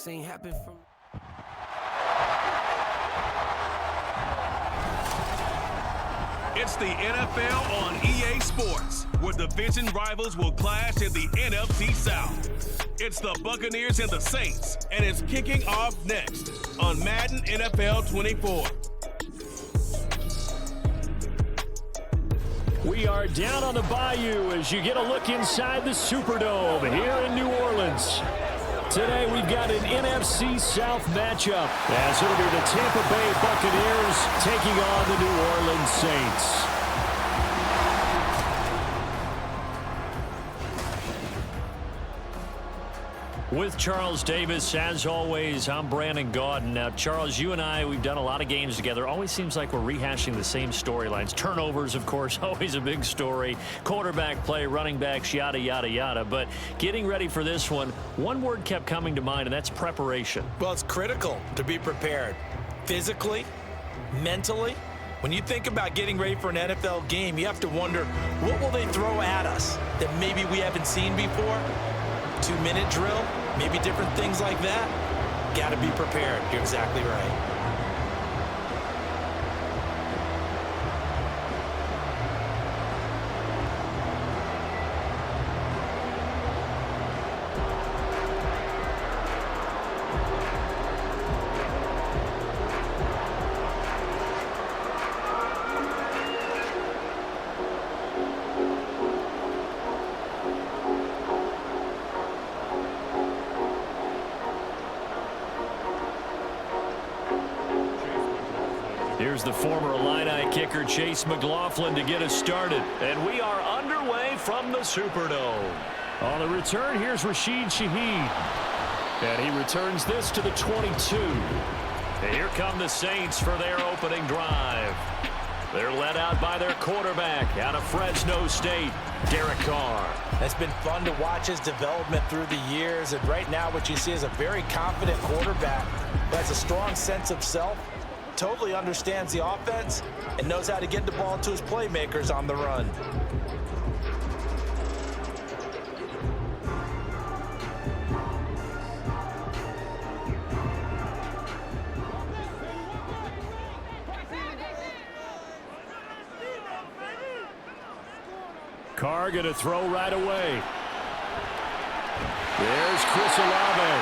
ain't happened from. It's the NFL on EA Sports, where division rivals will clash in the NFC South. It's the Buccaneers and the Saints, and it's kicking off next on Madden NFL 24. We are down on the bayou as you get a look inside the Superdome here in New Orleans. Today we've got an NFC South matchup as it'll be the Tampa Bay Buccaneers taking on the New Orleans Saints. With Charles Davis, as always, I'm Brandon Gaudin. Now, Charles, you and I, we've done a lot of games together. Always seems like we're rehashing the same storylines. Turnovers, of course, always a big story. Quarterback play, running backs, yada, yada, yada. But getting ready for this one word kept coming to mind, and that's preparation. Well, it's critical to be prepared. Physically, mentally. When you think about getting ready for an NFL game, you have to wonder, what will they throw at us that maybe we haven't seen before? 2-minute drill, maybe different things like that. Got to be prepared. You're exactly right. Here's the former Illini kicker, Chase McLaughlin, to get us started. And we are underway from the Superdome. On the return, here's Rashid Shaheed. And he returns this to the 22. And here come the Saints for their opening drive. They're led out by their quarterback out of Fresno State, Derek Carr. It's been fun to watch his development through the years. And right now what you see is a very confident quarterback who has a strong sense of self, totally understands the offense, and knows how to get the ball to his playmakers on the run. Carr going to throw right away. There's Chris Olave.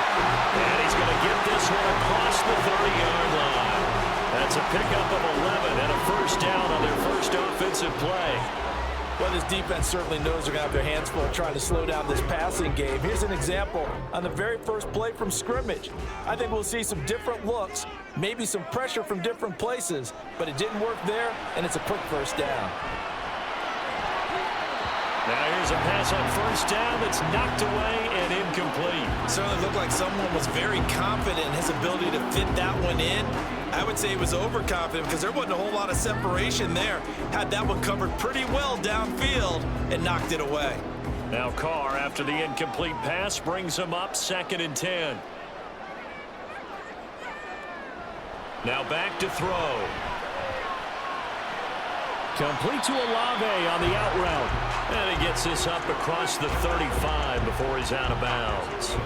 And he's going to get this one across the 30-yard line. That's a pickup of 11 and a first down on their first offensive play. Well, this defense certainly knows they're going to have their hands full trying to slow down this passing game. Here's an example on the very first play from scrimmage. I think we'll see some different looks, maybe some pressure from different places, but it didn't work there, and it's a quick first down. Now here's a pass on first down that's knocked away and incomplete. Certainly looked like someone was very confident in his ability to fit that one in. I would say he was overconfident because there wasn't a whole lot of separation there. Had that one covered pretty well downfield and knocked it away. Now Carr, after the incomplete pass, brings him up 2nd and 10. Now back to throw. Complete to Olave on the out route. And he gets this up across the 35 before he's out of bounds.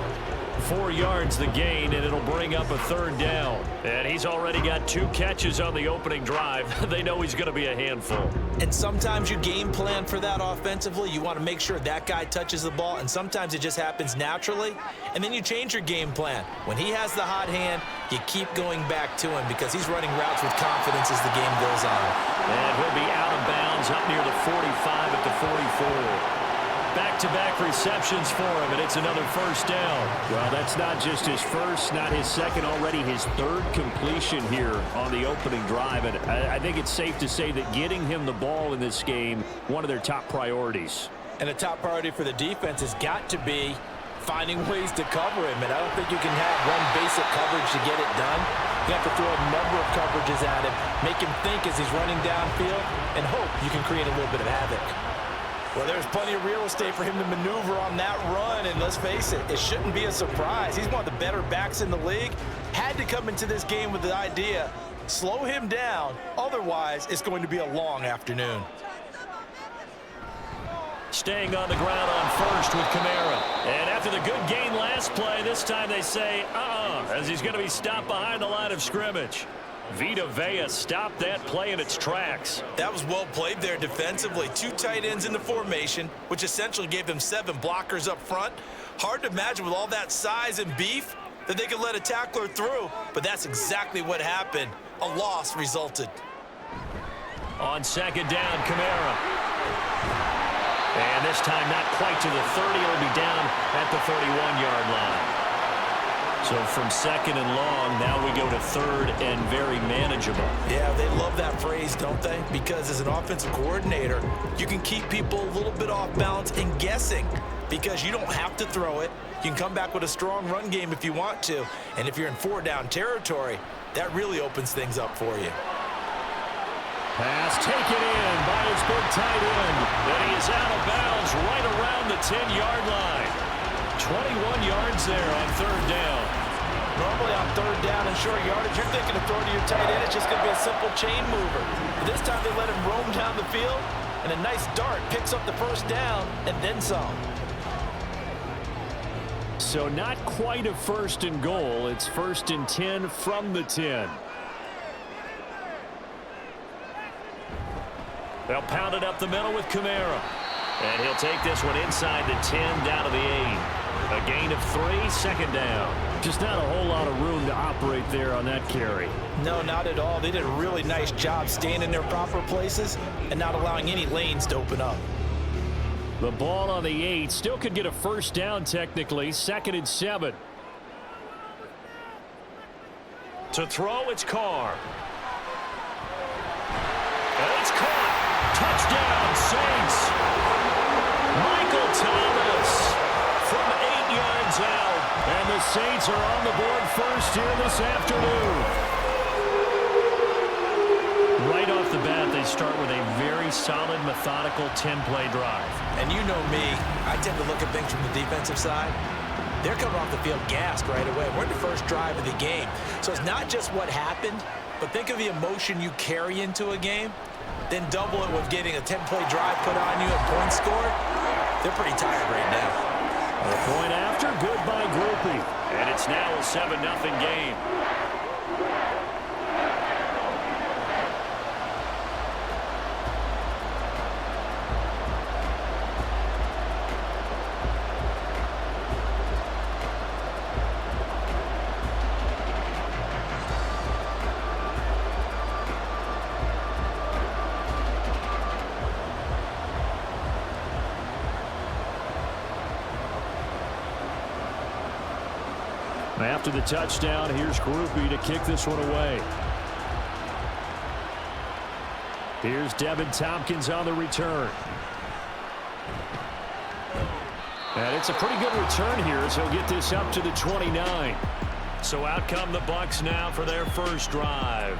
4 yards the gain, and it'll bring up a 3rd down. And he's already got 2 catches on the opening drive. They know he's going to be a handful. And sometimes you game plan for that offensively. You want to make sure that guy touches the ball, and sometimes it just happens naturally. And then you change your game plan. When he has the hot hand, you keep going back to him because he's running routes with confidence as the game goes on. And he'll be out of bounds up near the 45 at the 44. Back-to-back receptions for him, and it's another first down. Well, that's not just his first, not his second, already his 3rd completion here on the opening drive. And I think it's safe to say that getting him the ball in this game, one of their top priorities. And the top priority for the defense has got to be finding ways to cover him. And I don't think you can have one basic coverage to get it done. You have to throw a number of coverages at him, make him think as he's running downfield, and hope you can create a little bit of havoc. Well, there's plenty of real estate for him to maneuver on that run, and let's face it, it shouldn't be a surprise. He's one of the better backs in the league. Had to come into this game with the idea, slow him down, otherwise it's going to be a long afternoon. staying on the ground on first with Kamara. And after the good gain last play, this time they say, as he's going to be stopped behind the line of scrimmage. Vita Vea stopped that play in its tracks. That was well played there defensively. 2 tight ends in the formation, which essentially gave them 7 blockers up front. Hard to imagine with all that size and beef that they could let a tackler through, but that's exactly what happened. A loss resulted. On second down, Kamara. And this time not quite to the 30. It'll be down at the 31-yard line. So from second and long, now we go to third and very manageable. Yeah, they love that phrase, don't they? Because as an offensive coordinator, you can keep people a little bit off balance and guessing because you don't have to throw it. You can come back with a strong run game if you want to. And if you're in 4-down territory, that really opens things up for you. Pass taken in by his big tight end. And he is out of bounds right around the 10-yard line. 21 yards there on third down. Normally on third down and short yardage, you're thinking of throwing to your tight end. It's just going to be a simple chain mover. But this time they let him roam down the field, and a nice dart picks up the first down and then some. So not quite a first and goal. It's first and 10 from the 10. They'll pound it up the middle with Kamara. And he'll take this one inside the 10 down to the 8. A gain of 3, second down. Just not a whole lot of room to operate there on that carry. No, not at all. They did a really nice job staying in their proper places and not allowing any lanes to open up. The ball on the 8. Still could get a first down technically. Second and 7. To throw, it's Carr. And it's caught. Touchdown, Saints. Michael Thomas from 8 yards out. And the Saints are on the board first here this afternoon. Right off the bat, they start with a very solid, methodical 10-play drive. And you know me, I tend to look at things from the defensive side. They're coming off the field gassed right away. We're in the first drive of the game. So it's not just what happened, but think of the emotion you carry into a game. Then double it with getting a 10-play drive put on you, a point scored. They're pretty tired right now. The point after, good by Groupie. And it's now a 7-0 game. After the touchdown, here's Groupie to kick this one away. Here's Devin Tompkins on the return. And it's a pretty good return here as he'll get this up to the 29. So out come the Bucs now for their first drive.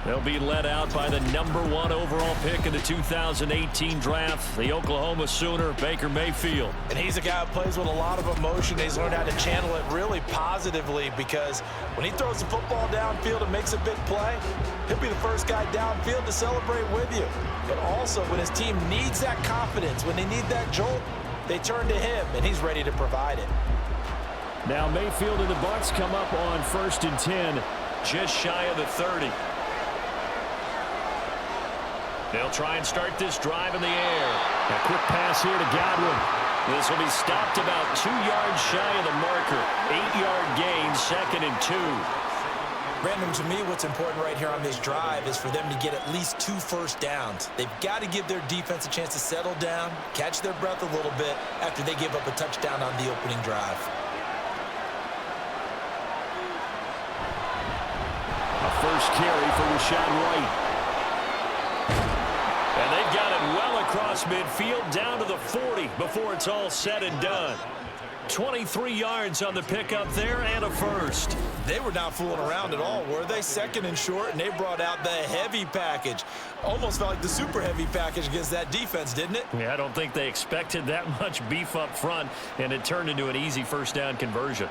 They'll be led out by the #1 overall pick in the 2018 draft, the Oklahoma Sooner, Baker Mayfield. And he's a guy who plays with a lot of emotion. He's learned how to channel it really positively because when he throws the football downfield and makes a big play, he'll be the first guy downfield to celebrate with you. But also when his team needs that confidence, when they need that jolt, they turn to him, and he's ready to provide it. Now Mayfield and the Bucs come up on first and 10, just shy of the 30. They'll try and start this drive in the air. A quick pass here to Godwin. This will be stopped about 2 yards shy of the marker. 8-yard gain, second and 2. Brandon, to me, what's important right here on this drive is for them to get at least 2 first downs. They've got to give their defense a chance to settle down, catch their breath a little bit after they give up a touchdown on the opening drive. A first carry for Rashad White. And they've got it well across midfield down to the 40 before it's all said and done. 23 yards on the pickup there and a first. They were not fooling around at all, were they? Second and short, and they brought out the heavy package. Almost felt like the super heavy package against that defense, didn't it? Yeah, I don't think they expected that much beef up front, and it turned into an easy first down conversion.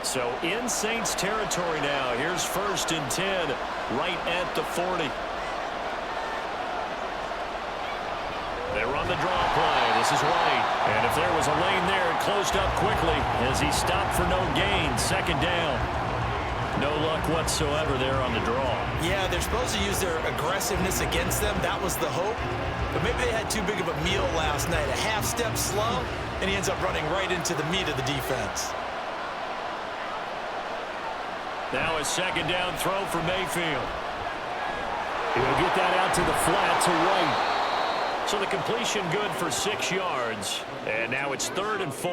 So in Saints territory now, here's first and 10 right at the 40. They run the draw play. This his way. And if there was a lane there, it closed up quickly as he stopped for no gain. Second down. No luck whatsoever there on the draw. Yeah, they're supposed to use their aggressiveness against them. That was the hope. But maybe they had too big of a meal last night. A half step slow, and he ends up running right into the meat of the defense. Now a second down throw for Mayfield. He'll get that out to the flat to right. So the completion good for 6 yards. And now it's 3rd and 4.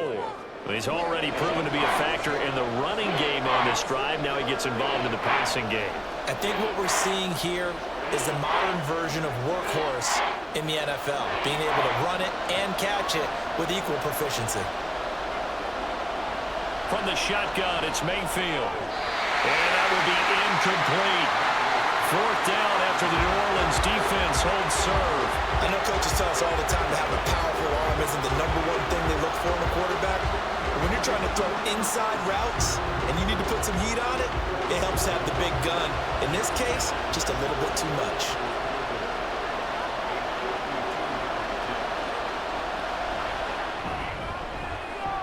He's already proven to be a factor in the running game on this drive. Now he gets involved in the passing game. I think what we're seeing here is the modern version of workhorse in the NFL, being able to run it and catch it with equal proficiency. From the shotgun, it's Mayfield. And that will be incomplete. 4th down after the New Orleans defense holds serve. I know coaches tell us all the time to have a powerful arm isn't the #1 thing they look for in a quarterback. But when you're trying to throw inside routes and you need to put some heat on it, it helps have the big gun. In this case, just a little bit too much.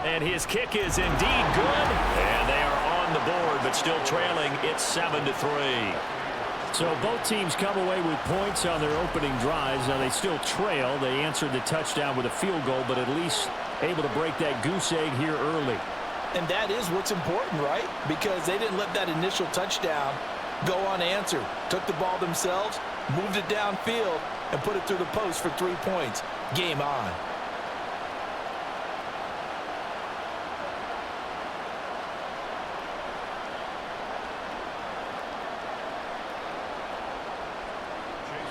And his kick is indeed good. And they are on the board, but still trailing. It's 7-3. So both teams come away with points on their opening drives. Now they still trail. They answered the touchdown with a field goal, but at least able to break that goose egg here early. And that is what's important, right? Because they didn't let that initial touchdown go unanswered. Took the ball themselves, moved it downfield, and put it through the post for 3 points. Game on.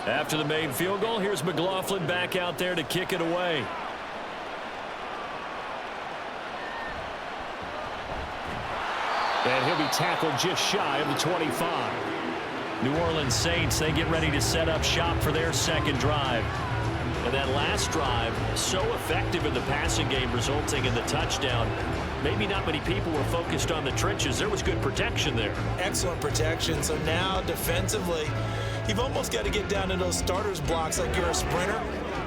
After the made field goal, here's McLaughlin back out there to kick it away. And he'll be tackled just shy of the 25. New Orleans Saints, they get ready to set up shop for their second drive. And that last drive, so effective in the passing game, resulting in the touchdown. Maybe not many people were focused on the trenches. There was good protection there. Excellent protection. So now defensively, you've almost got to get down to those starters blocks like you're a sprinter.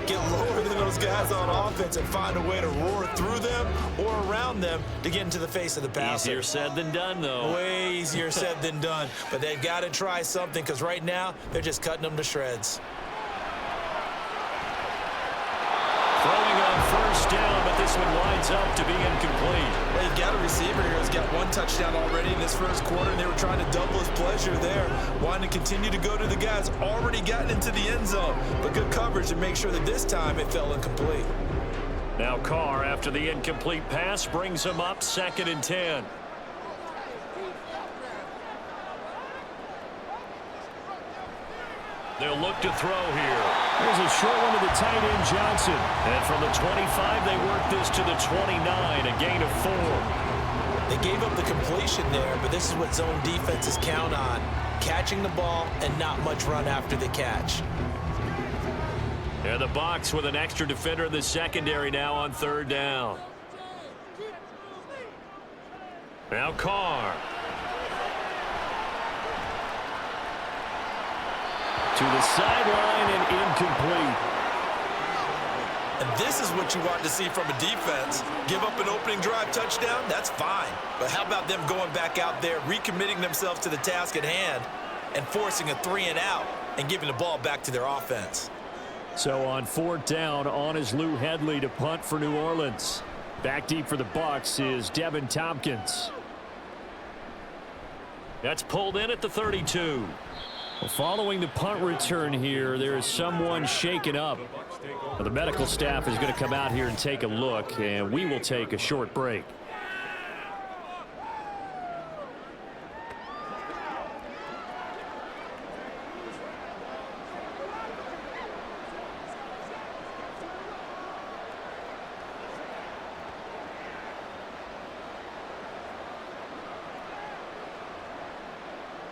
Get lower than those guys on offense and find a way to roar through them or around them to get into the face of the passer. Easier said than done, though. Way easier said than done. But they've got to try something because right now they're just cutting them to shreds. Throwing on first down, but this one winds up to be incomplete. Well, you've got a receiver here who's got 1 touchdown already in this first quarter, and they were trying to double his pleasure there. Wanting to continue to go to the guys already gotten into the end zone. But good coverage to make sure that this time it fell incomplete. Now Carr, after the incomplete pass, brings him up 2nd and 10. They'll look to throw here. There's a short one to the tight end, Johnson. And from the 25, they work this to the 29, a gain of 4. They gave up the completion there, but this is what zone defenses count on. Catching the ball and not much run after the catch. And the box with an extra defender in the secondary now on 3rd down. Now Carr. To the sideline and incomplete. And this is what you want to see from a defense. Give up an opening drive touchdown, that's fine. But how about them going back out there, recommitting themselves to the task at hand, and forcing a 3 and out and giving the ball back to their offense. So on 4th down, on is Lou Hedley to punt for New Orleans. Back deep for the Bucs is Devin Tompkins. That's pulled in at the 32. Well, following the punt return here, there is someone shaken up. Well, the medical staff is going to come out here and take a look, and we will take a short break.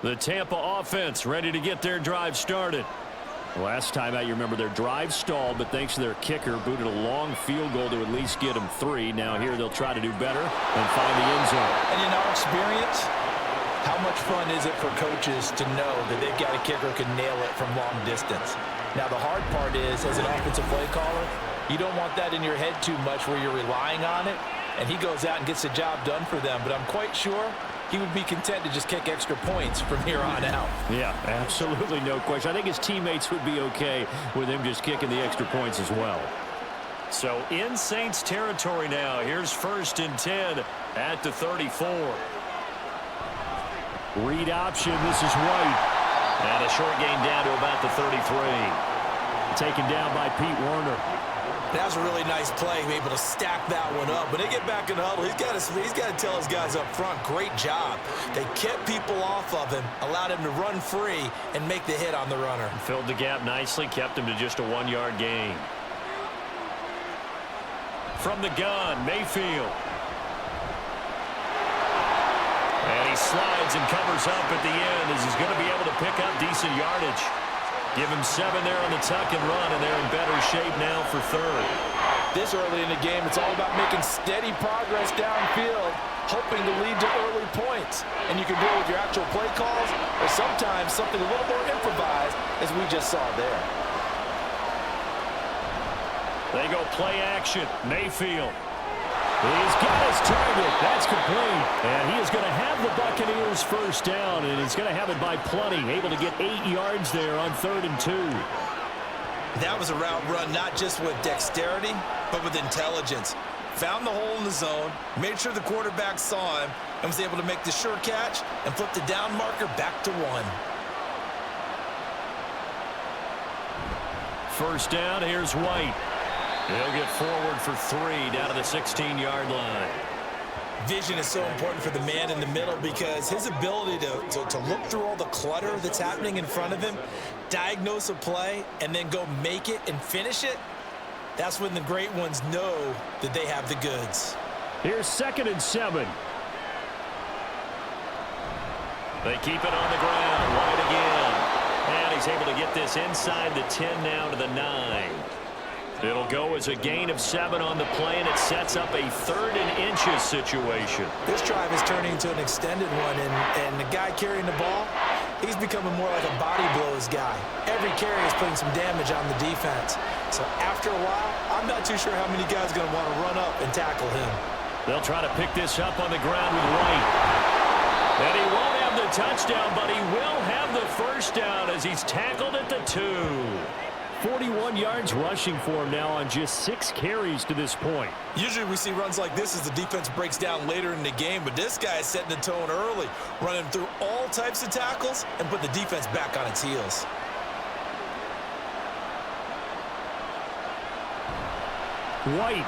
The Tampa offense ready to get their drive started. Last time out, you remember their drive stalled, but thanks to their kicker, booted a long field goal to at least get them 3. Now here they'll try to do better and find the end zone. And in our experience, how much fun is it for coaches to know that they've got a kicker who can nail it from long distance? Now the hard part is, as an offensive play caller, You don't want that in your head too much where you're relying on it, and he goes out and gets the job done for them. But I'm quite sure he would be content to just kick extra points from here on out. Yeah, absolutely no question. I think his teammates would be okay with him just kicking the extra points as well. So in Saints territory now. Here's 1st and 10 at the 34. Read option. This is White. And a short gain down to about the 33. Taken down by Pete Werner. That was a really nice play, able to stack that one up. When they get back in the huddle, he's got to tell his guys up front, great job. They kept people off of him, allowed him to run free, and make the hit on the runner. Filled the gap nicely, kept him to just a 1-yard gain. From the gun, Mayfield. And he slides and covers up at the end as he's going to be able to pick up decent yardage. Give him 7 there on the tuck and run, and they're in better shape now for 3rd. This early in the game, it's all about making steady progress downfield, hoping to lead to early points. And you can do it with your actual play calls, or sometimes something a little more improvised, as we just saw there. They go play action. Mayfield. He's got his target. That's complete. And he is going to have the Buccaneers 1st down, and he's going to have it by plenty. Able to get 8 yards there on 3rd and 2. That was a route run not just with dexterity, but with intelligence. Found the hole in the zone, made sure the quarterback saw him, and was able to make the sure catch and flip the down marker back to 1. 1st down, here's White. He'll get forward for 3 down to the 16-yard line. Vision is so important for the man in the middle because his ability to look through all the clutter that's happening in front of him, diagnose a play, and then go make it and finish it, that's when the great ones know that they have the goods. Here's 2nd and 7. They keep it on the ground. White again. And he's able to get this inside the 10 now to the 9. It'll go as a gain of 7 on the play, and it sets up a 3rd and inches situation. This drive is turning into an extended one, and the guy carrying the ball, he's becoming more like a body blows guy. Every carry is putting some damage on the defense. So after a while, I'm not too sure how many guys are going to want to run up and tackle him. They'll try to pick this up on the ground with White. And he won't have the touchdown, but he will have the 1st down as he's tackled at the 2. 41 yards rushing for him now on just 6 carries to this point. Usually we see runs like this as the defense breaks down later in the game, but this guy is setting the tone early, running through all types of tackles and put the defense back on its heels. White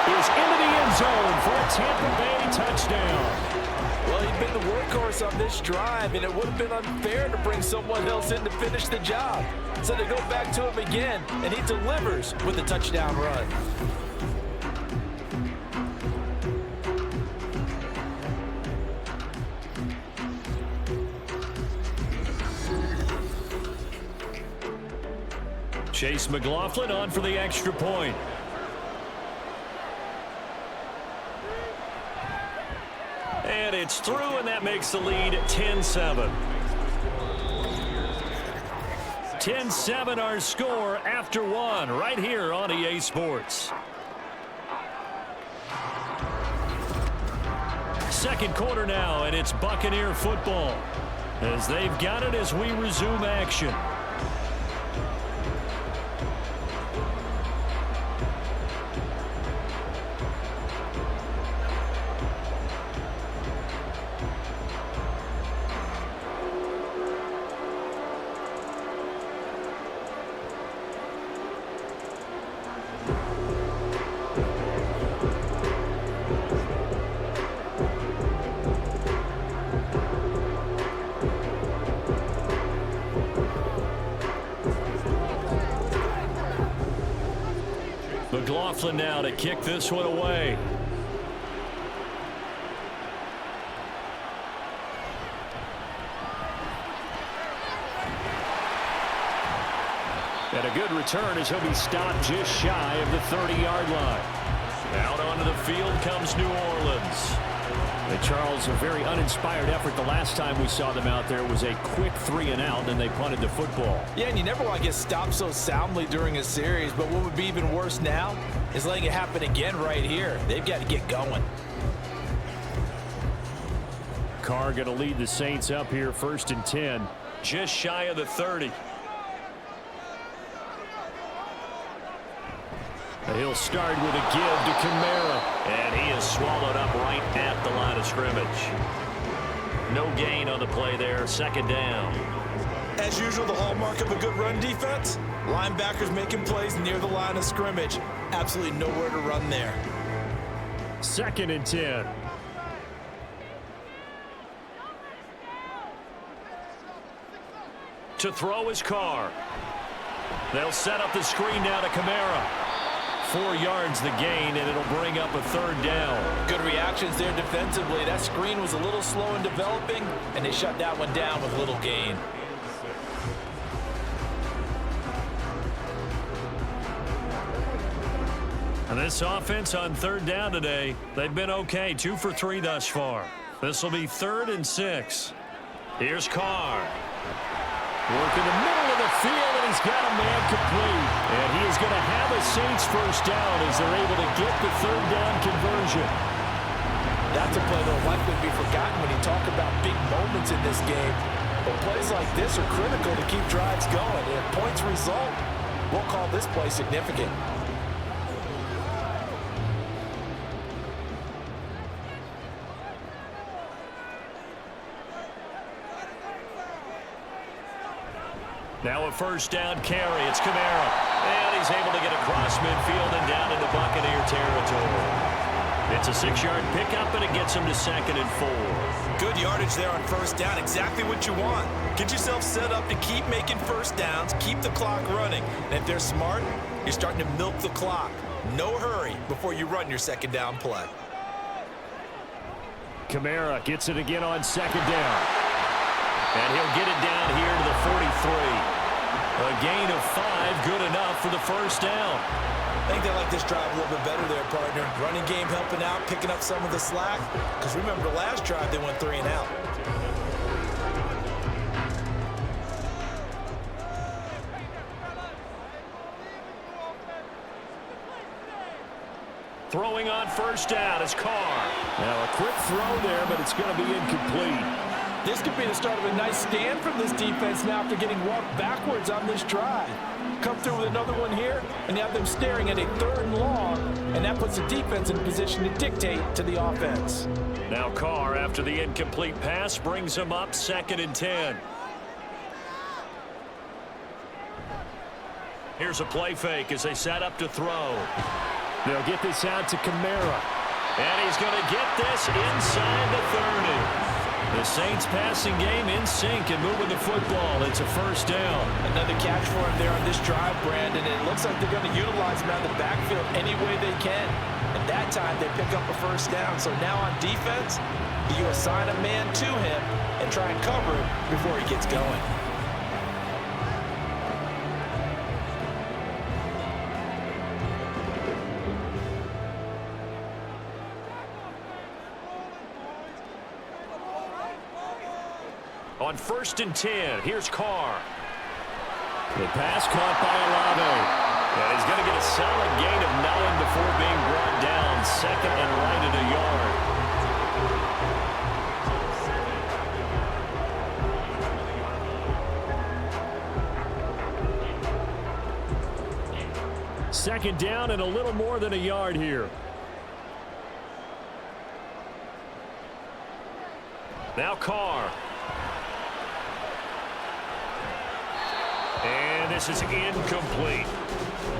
is into the end zone for a Tampa Bay touchdown. Well, he'd been the workhorse on this drive, and it would have been unfair to bring someone else in to finish the job. So they go back to him again, and he delivers with a touchdown run. Chase McLaughlin on for the extra point. And it's through, and that makes the lead 10-7. 10-7 our score after 1 right here on EA Sports. 2nd quarter now, and it's Buccaneer football as they've got it as we resume action. McLaughlin now to kick this one away. And a good return as he'll be stopped just shy of the 30-yard line. Out onto the field comes New Orleans. Hey, Charles, a very uninspired effort the last time we saw them out there. It was a quick 3-and-out, and they punted the football. Yeah, and you never want to get stopped so soundly during a series, but what would be even worse now is letting it happen again right here. They've got to get going. Carr going to lead the Saints up here, 1st and 10. Just shy of the 30. He'll start with a give to Kamara. And he is swallowed up right at the line of scrimmage. No gain on the play there, 2nd down. As usual, the hallmark of a good run defense, linebackers making plays near the line of scrimmage. Absolutely nowhere to run there. 2nd and 10. To throw his Carr. They'll set up the screen now to Kamara. 4 yards the gain, and it'll bring up a 3rd down. Good reactions there defensively. That screen was a little slow in developing, and they shut that one down with little gain. And this offense on 3rd down today, they've been okay. 2 for 3 thus far. This will be 3rd and 6. Here's Carr. Work in the middle of the field, and he's got a man complete. And he is going to have a Saints 1st down as they're able to get the 3rd down conversion. That's a play that will likely be forgotten when you talk about big moments in this game. But plays like this are critical to keep drives going. And if points result, we'll call this play significant. Now a 1st down carry. It's Kamara. And he's able to get across midfield and down into Buccaneer territory. It's a 6-yard pickup, and it gets him to 2nd and 4. Good yardage there on 1st down. Exactly what you want. Get yourself set up to keep making 1st downs, keep the clock running. And if they're smart, you're starting to milk the clock. No hurry before you run your 2nd down play. Kamara gets it again on 2nd down. And he'll get it down here to the 43. A gain of 5, good enough for the 1st down. I think they like this drive a little bit better there, partner. Running game helping out, picking up some of the slack. Because remember the last drive, they went 3-and-out. Throwing on 1st down is Carr. Now a quick throw there, but it's going to be incomplete. This could be the start of a nice stand from this defense now after getting walked backwards on this drive. Come through with another one here, and you have them staring at a 3rd and long, and that puts the defense in a position to dictate to the offense. Now Carr, after the incomplete pass, brings him up 2nd and 10. Here's a play fake as they set up to throw. They'll get this out to Kamara. And he's going to get this inside the 30. The Saints passing game in sync and moving the football. It's a 1st down. Another catch for him there on this drive, Brandon. And it looks like they're going to utilize him out of the backfield any way they can. At that time, they pick up a 1st down. So now on defense, you assign a man to him and try and cover him before he gets going. On 1st and 10, here's Carr. The pass caught by Olave. And he's going to get a solid gain of 9 before being brought down. 2nd and right at a yard. 2nd down and a little more than a yard here. Now Carr. And this is incomplete.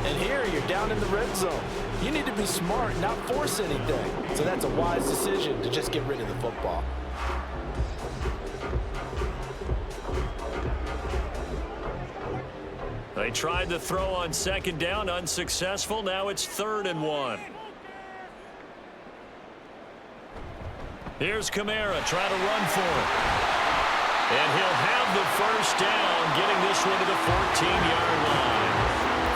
And here you're down in the red zone. You need to be smart, not force anything. So that's a wise decision to just get rid of the football. They tried to throw on 2nd down, unsuccessful. Now it's 3rd and 1. Here's Kamara trying to run for it. And he'll have the 1st down, getting this one to the 14-yard line.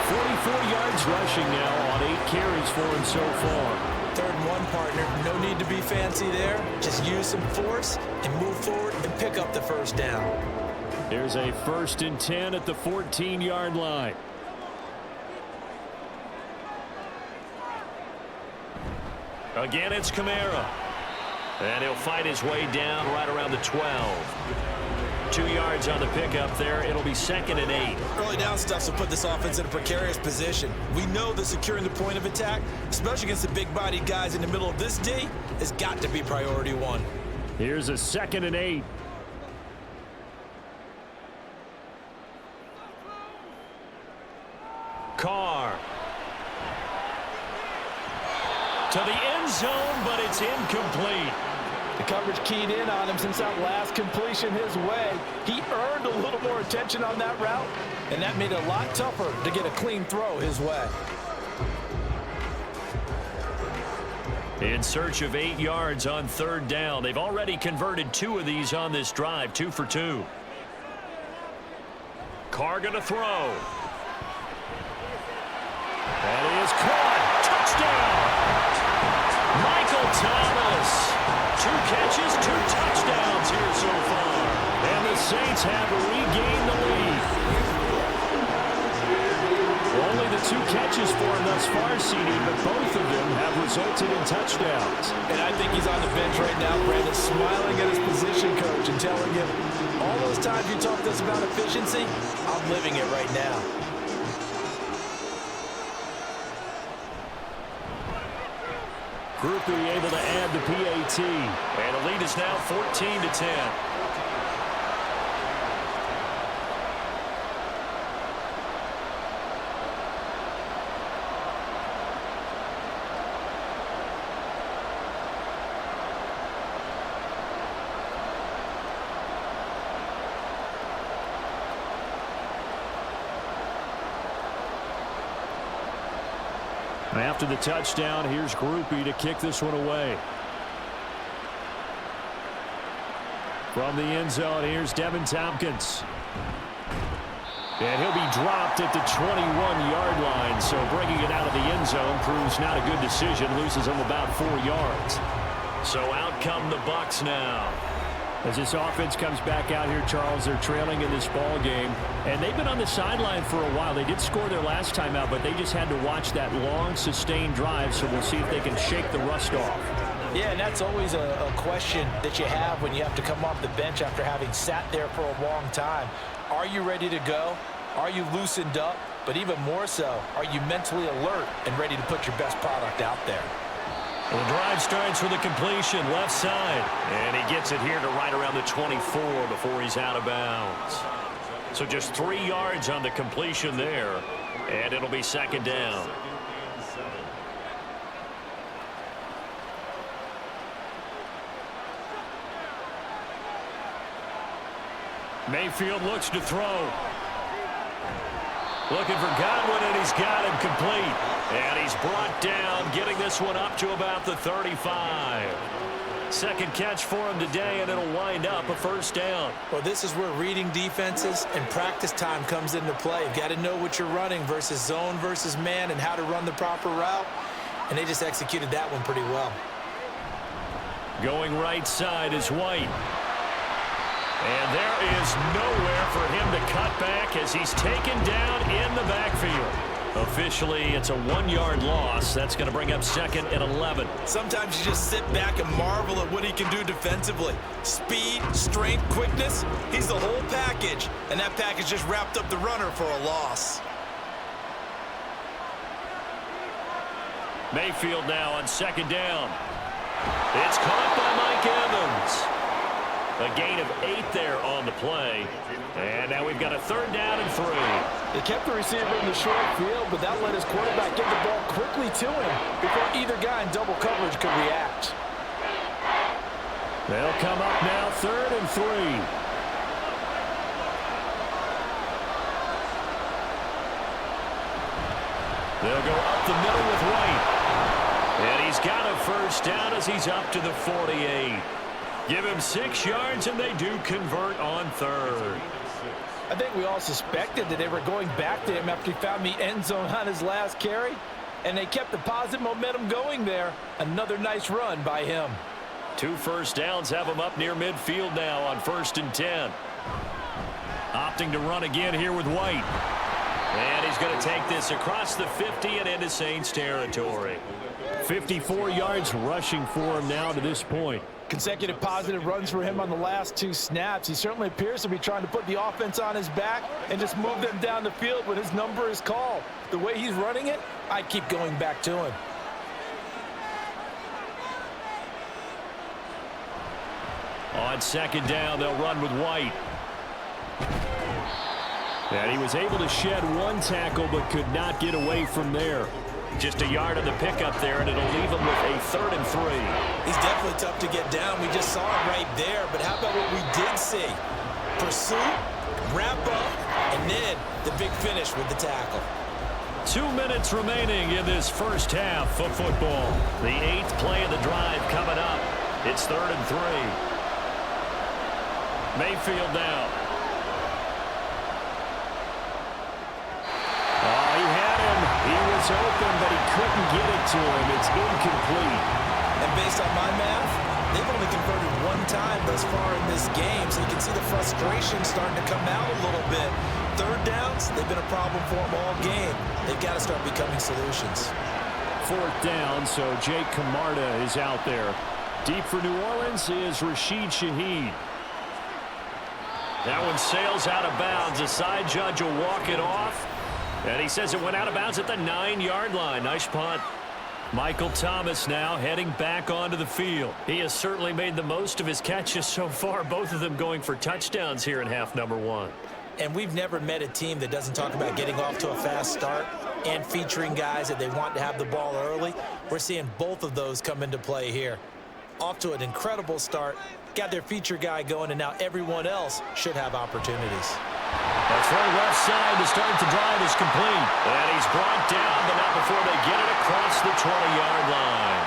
44 yards rushing now on 8 carries for him so far. 3rd and 1, partner. No need to be fancy there. Just use some force and move forward and pick up the first down. Here's a 1st and 10 at the 14-yard line. Again, it's Kamara. And he'll fight his way down right around the 12. 2 yards on the pickup there. It'll be 2nd and 8. Early down stuff will put this offense in a precarious position. We know that securing the point of attack, especially against the big-bodied guys in the middle of this D, has got to be priority 1. Here's a 2nd and 8. Carr. To the end zone, but it's incomplete. The coverage keyed in on him since that last completion his way. He earned a little more attention on that route, and that made it a lot tougher to get a clean throw his way. In search of 8 yards on 3rd down. They've already converted 2 of these on this drive, 2 for 2. Carr going to throw. That is caught. Touchdown. Michael Thomas. 2 catches, 2 touchdowns here so far. And the Saints have regained the lead. Only the 2 catches for him thus far, CD, but both of them have resulted in touchdowns. And I think he's on the bench right now, Brandon, smiling at his position coach and telling him, all those times you talked to us about efficiency, I'm living it right now. Groupie able to add the PAT. And the lead is now 14-10. After the touchdown, here's Groupie to kick this one away. From the end zone, here's Devin Tompkins. And he'll be dropped at the 21-yard line, so bringing it out of the end zone proves not a good decision, loses him about 4 yards. So out come the Bucs now. As this offense comes back out here, Charles, they're trailing in this ball game, and they've been on the sideline for a while. They did score their last time out, but they just had to watch that long, sustained drive, so we'll see if they can shake the rust off. Yeah, and that's always a question that you have when you have to come off the bench after having sat there for a long time. Are you ready to go? Are you loosened up? But even more so, are you mentally alert and ready to put your best product out there? Well, the drive starts with a completion left side, and he gets it here to right around the 24 before he's out of bounds. So just 3 yards on the completion there, and it'll be 2nd down. Mayfield looks to throw. Looking for Godwin, and he's got him complete. And he's brought down, getting this one up to about the 35. 2nd catch for him today, and it'll wind up a 1st down. Well, this is where reading defenses and practice time comes into play. You've got to know what you're running versus zone versus man and how to run the proper route. And they just executed that one pretty well. Going right side is White. And there is nowhere for him to cut back as he's taken down in the backfield. Officially, it's a 1-yard loss. That's going to bring up 2nd and 11. Sometimes you just sit back and marvel at what he can do defensively. Speed, strength, quickness, he's the whole package. And that package just wrapped up the runner for a loss. Mayfield now on 2nd down. It's caught by Mike Evans. A gain of 8 there on the play. And now we've got a 3rd down and 3. They kept the receiver in the short field, but that let his quarterback get the ball quickly to him before either guy in double coverage could react. They'll come up now 3rd and 3. They'll go up the middle with White. And he's got a 1st down as he's up to the 48. Give him 6 yards, and they do convert on 3rd. I think we all suspected that they were going back to him after he found the end zone on his last carry. and they kept the positive momentum going there. Another nice run by him. 2 first downs have him up near midfield now on 1st and 10. Opting to run again here with White. And he's going to take this across the 50 and into Saints territory. 54 yards rushing for him now to this point. Consecutive positive runs for him on the last 2 snaps. He certainly appears to be trying to put the offense on his back and just move them down the field when his number is called. The way he's running it, I keep going back to him. On 2nd down, they'll run with White. And he was able to shed 1 tackle but could not get away from there. Just a yard on the pickup there, and it'll leave him with a 3rd and 3. He's definitely tough to get down. We just saw it right there. But how about what we did see? Pursuit, wrap up, and then the big finish with the tackle. 2 minutes remaining in this first half of football. The 8th play of the drive coming up. It's 3rd and 3. Mayfield now. Oh, he had him. He was open, but he couldn't get it to him. It's incomplete. And based on my math, they've only converted 1 time thus far in this game, so you can see the frustration starting to come out a little bit. 3rd downs, they've been a problem for them all game. They've got to start becoming solutions. 4th down, so Jake Camarda is out there. Deep for New Orleans is Rashid Shaheed. That one sails out of bounds. A side judge will walk it off. And he says it went out of bounds at the 9-yard line. Nice punt. Michael Thomas now heading back onto the field. He has certainly made the most of his catches so far, both of them going for touchdowns here in half number 1. And we've never met a team that doesn't talk about getting off to a fast start and featuring guys that they want to have the ball early. We're seeing both of those come into play here. Off to an incredible start, got their feature guy going, and now everyone else should have opportunities. That's right, left side to start the drive is complete. And he's brought down, but not before they get it across the 20-yard line.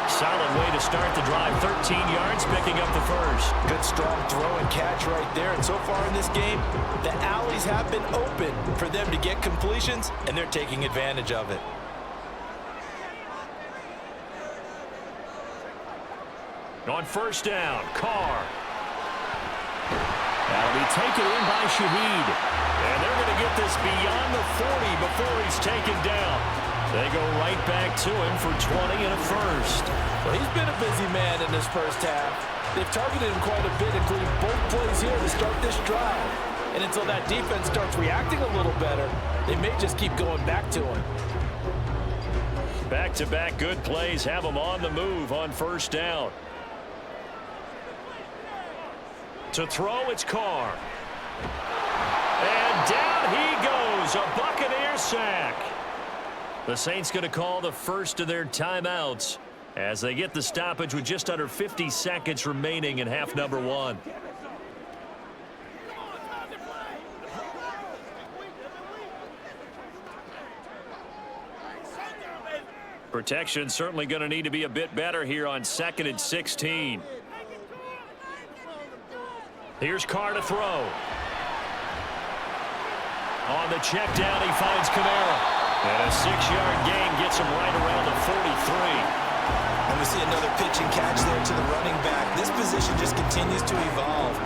Solid way to start the drive. 13 yards, picking up the first. Good strong throw and catch right there. And so far in this game, the alleys have been open for them to get completions, and they're taking advantage of it. On 1st down, Carr. That'll be taken in by Shaheed. And they're going to get this beyond the 40 before he's taken down. They go right back to him for 20 and a first. Well, he's been a busy man in this first half. They've targeted him quite a bit, including both plays here to start this drive. And until that defense starts reacting a little better, they may just keep going back to him. Back-to-back good plays have him on the move on 1st down. To throw, it's Carr. And down he goes, a Buccaneer sack. The Saints going to call the first of their timeouts as they get the stoppage with just under 50 seconds remaining in half number 1. Protection certainly going to need to be a bit better here on 2nd and 16. Here's Carr to throw. On the check down, he finds Kamara. And a 6-yard gain gets him right around the 43. And we see another pitch and catch there to the running back. This position just continues to evolve.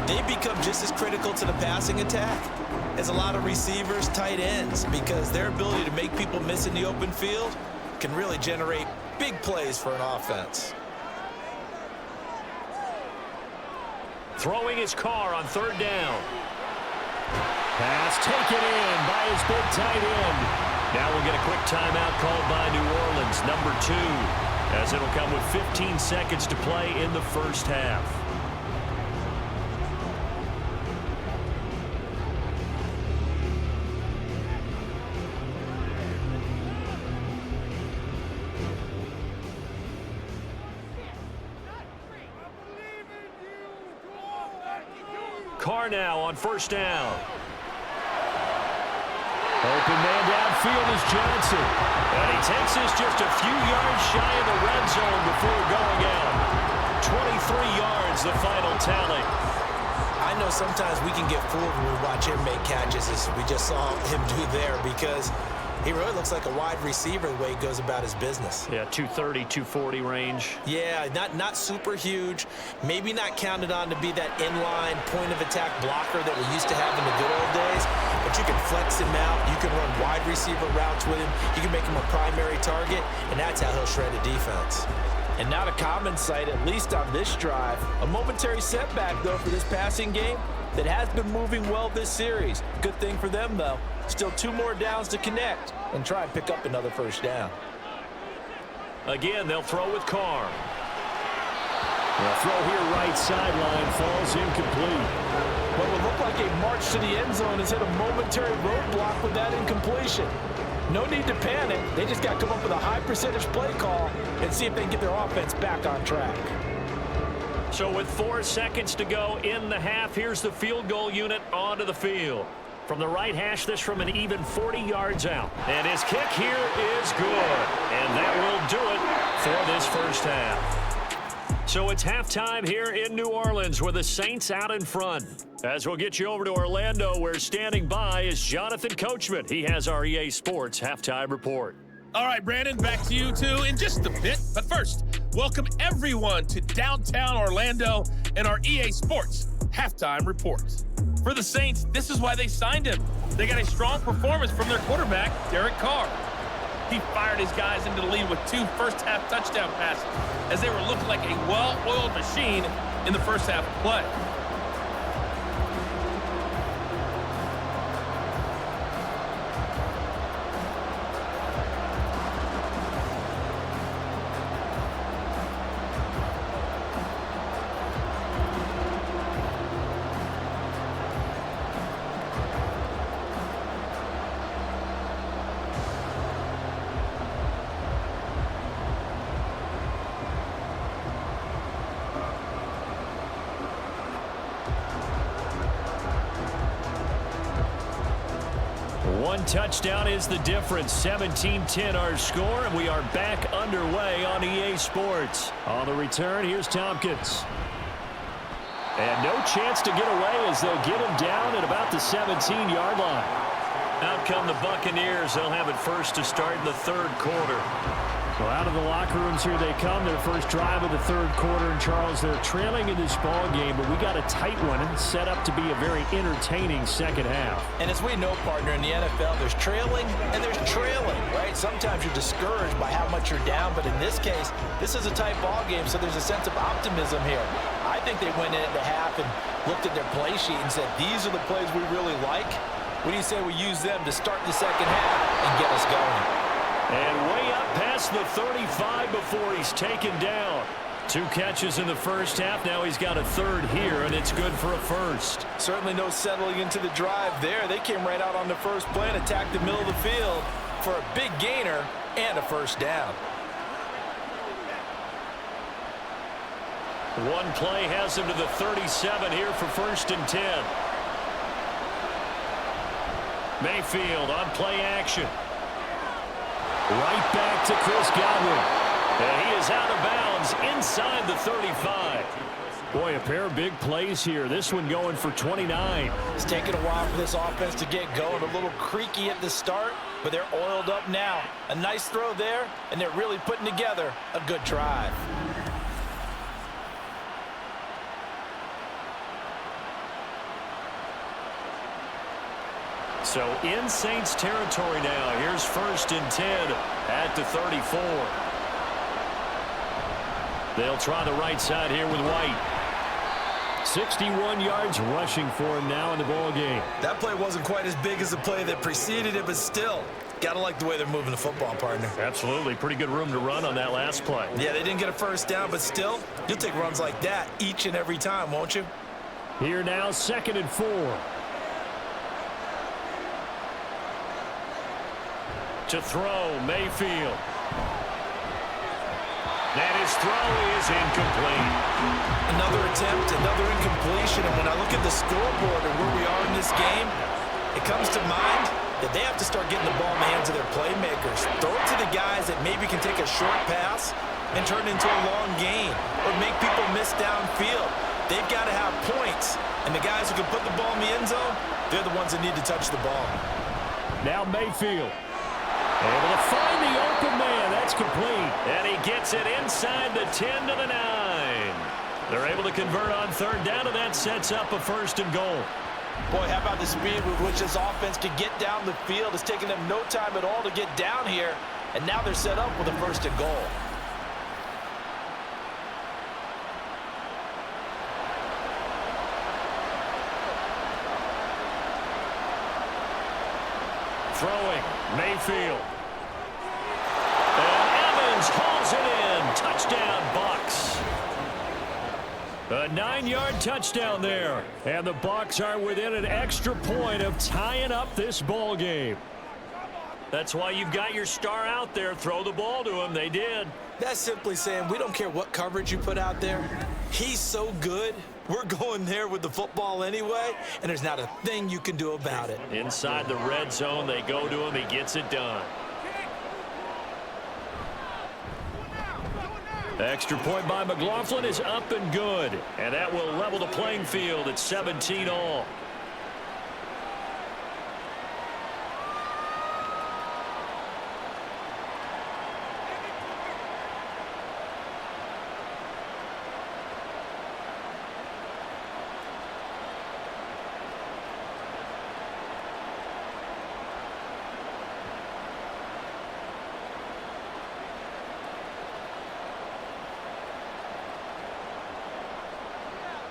They become just as critical to the passing attack as a lot of receivers, tight ends, because their ability to make people miss in the open field can really generate big plays for an offense. Throwing his Carr on 3rd down. Pass taken in by his big tight end. Now we'll get a quick timeout called by New Orleans, number 2, as it'll come with 15 seconds to play in the first half. Carr now on 1st down. Open man downfield is Johnson. And he takes this just a few yards shy of the red zone before going out. 23 yards, the final tally. I know sometimes we can get fooled when we watch him make catches, as we just saw him do there, because He really looks like a wide receiver the way he goes about his business. Yeah, 230, 240 range. Yeah, not super huge. Maybe not counted on to be that inline point-of-attack blocker that we used to have in the good old days. But you can flex him out. You can run wide receiver routes with him. You can make him a primary target, and that's how he'll shred a defense. And not a common sight, at least on this drive. A momentary setback, though, for this passing game that has been moving well this series. Good thing for them, though. Still 2 more downs to connect and try and pick up another first down. Again, they'll throw with Carr. The throw here right sideline falls incomplete. What would look like a march to the end zone has hit a momentary roadblock with that incompletion. No need to panic. They just got to come up with a high percentage play call and see if they can get their offense back on track. So with 4 seconds to go in the half, here's the field goal unit onto the field. From the right hash, this from an even 40 yards out. And his kick here is good. And that will do it for this first half. So it's halftime here in New Orleans with the Saints out in front. As we'll get you over to Orlando, where standing by is Jonathan Coachman. He has our EA Sports halftime report. All right, Brandon, back to you two in just a bit. But first, welcome everyone to downtown Orlando and our EA Sports halftime report. For the Saints, this is why they signed him. They got a strong performance from their quarterback, Derek Carr. He fired his guys into the lead with 2 first-half touchdown passes as they were looking like a well-oiled machine in the first half of play. One touchdown is the difference. 17-10 our score, and we are back underway on EA Sports. On the return, here's Tompkins. And no chance to get away as they'll get him down at about the 17-yard line. Out come the Buccaneers. They'll have it first to start in the third quarter. So out of the locker rooms here they come. Their first drive of the third quarter. And Charles, they're trailing in this ball game, but we got a tight one and set up to be a very entertaining second half. And as we know, partner, in the NFL, there's trailing and there's trailing, right? Sometimes you're discouraged by how much you're down, but in this case, this is a tight ball game, so there's a sense of optimism here. I think they went into half and looked at their play sheet and said, these are the plays we really like. What do you say we use them to start the second half and get us going? And way up past the 35 before he's taken down. 2 catches in the first half. Now he's got a third here, and it's good for a first. Certainly no settling into the drive there. They came right out on the first play and attacked the middle of the field for a big gainer and a first down. One play has him to the 37 here for 1st and 10. Mayfield on play action. Right back to Chris Godwin. And he is out of bounds inside the 35. Boy, a pair of big plays here. This one going for 29. It's taken a while for this offense to get going. A little creaky at the start, but they're oiled up now. A nice throw there, and they're really putting together a good drive. So in Saints territory now. Here's 1st and 10 at the 34. They'll try the right side here with White. 61 yards rushing for him now in the ball game. That play wasn't quite as big as the play that preceded it, but still, gotta like the way they're moving the football, partner. Absolutely. Pretty good room to run on that last play. Yeah, they didn't get a first down, but still, you'll take runs like that each and every time, won't you? Here now, 2nd and 4. To throw, Mayfield. And his throw is incomplete. Another attempt, another incompletion, and when I look at the scoreboard and where we are in this game, it comes to mind that they have to start getting the ball in the hands of their playmakers. Throw it to the guys that maybe can take a short pass and turn it into a long gain or make people miss downfield. They've got to have points, and the guys who can put the ball in the end zone, they're the ones that need to touch the ball. Now Mayfield. Able to find the open man. That's complete. And he gets it inside the 10 to the 9. They're able to convert on third down, and that sets up a 1st and goal. Boy, how about the speed with which this offense can get down the field? It's taken them no time at all to get down here, and now they're set up with a 1st and goal. Throwing, Mayfield. And Evans hauls it in. Touchdown, Bucs. A 9-yard touchdown there. And the Bucs are within an extra point of tying up this ball game. That's why you've got your star out there. Throw the ball to him. They did. That's simply saying we don't care what coverage you put out there. He's so good. We're going there with the football anyway, and there's not a thing you can do about it. Inside the red zone, they go to him. He gets it done. Extra point by McLaughlin is up and good. And that will level the playing field at 17 all.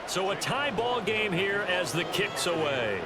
So a tie ball game here as the kick's away.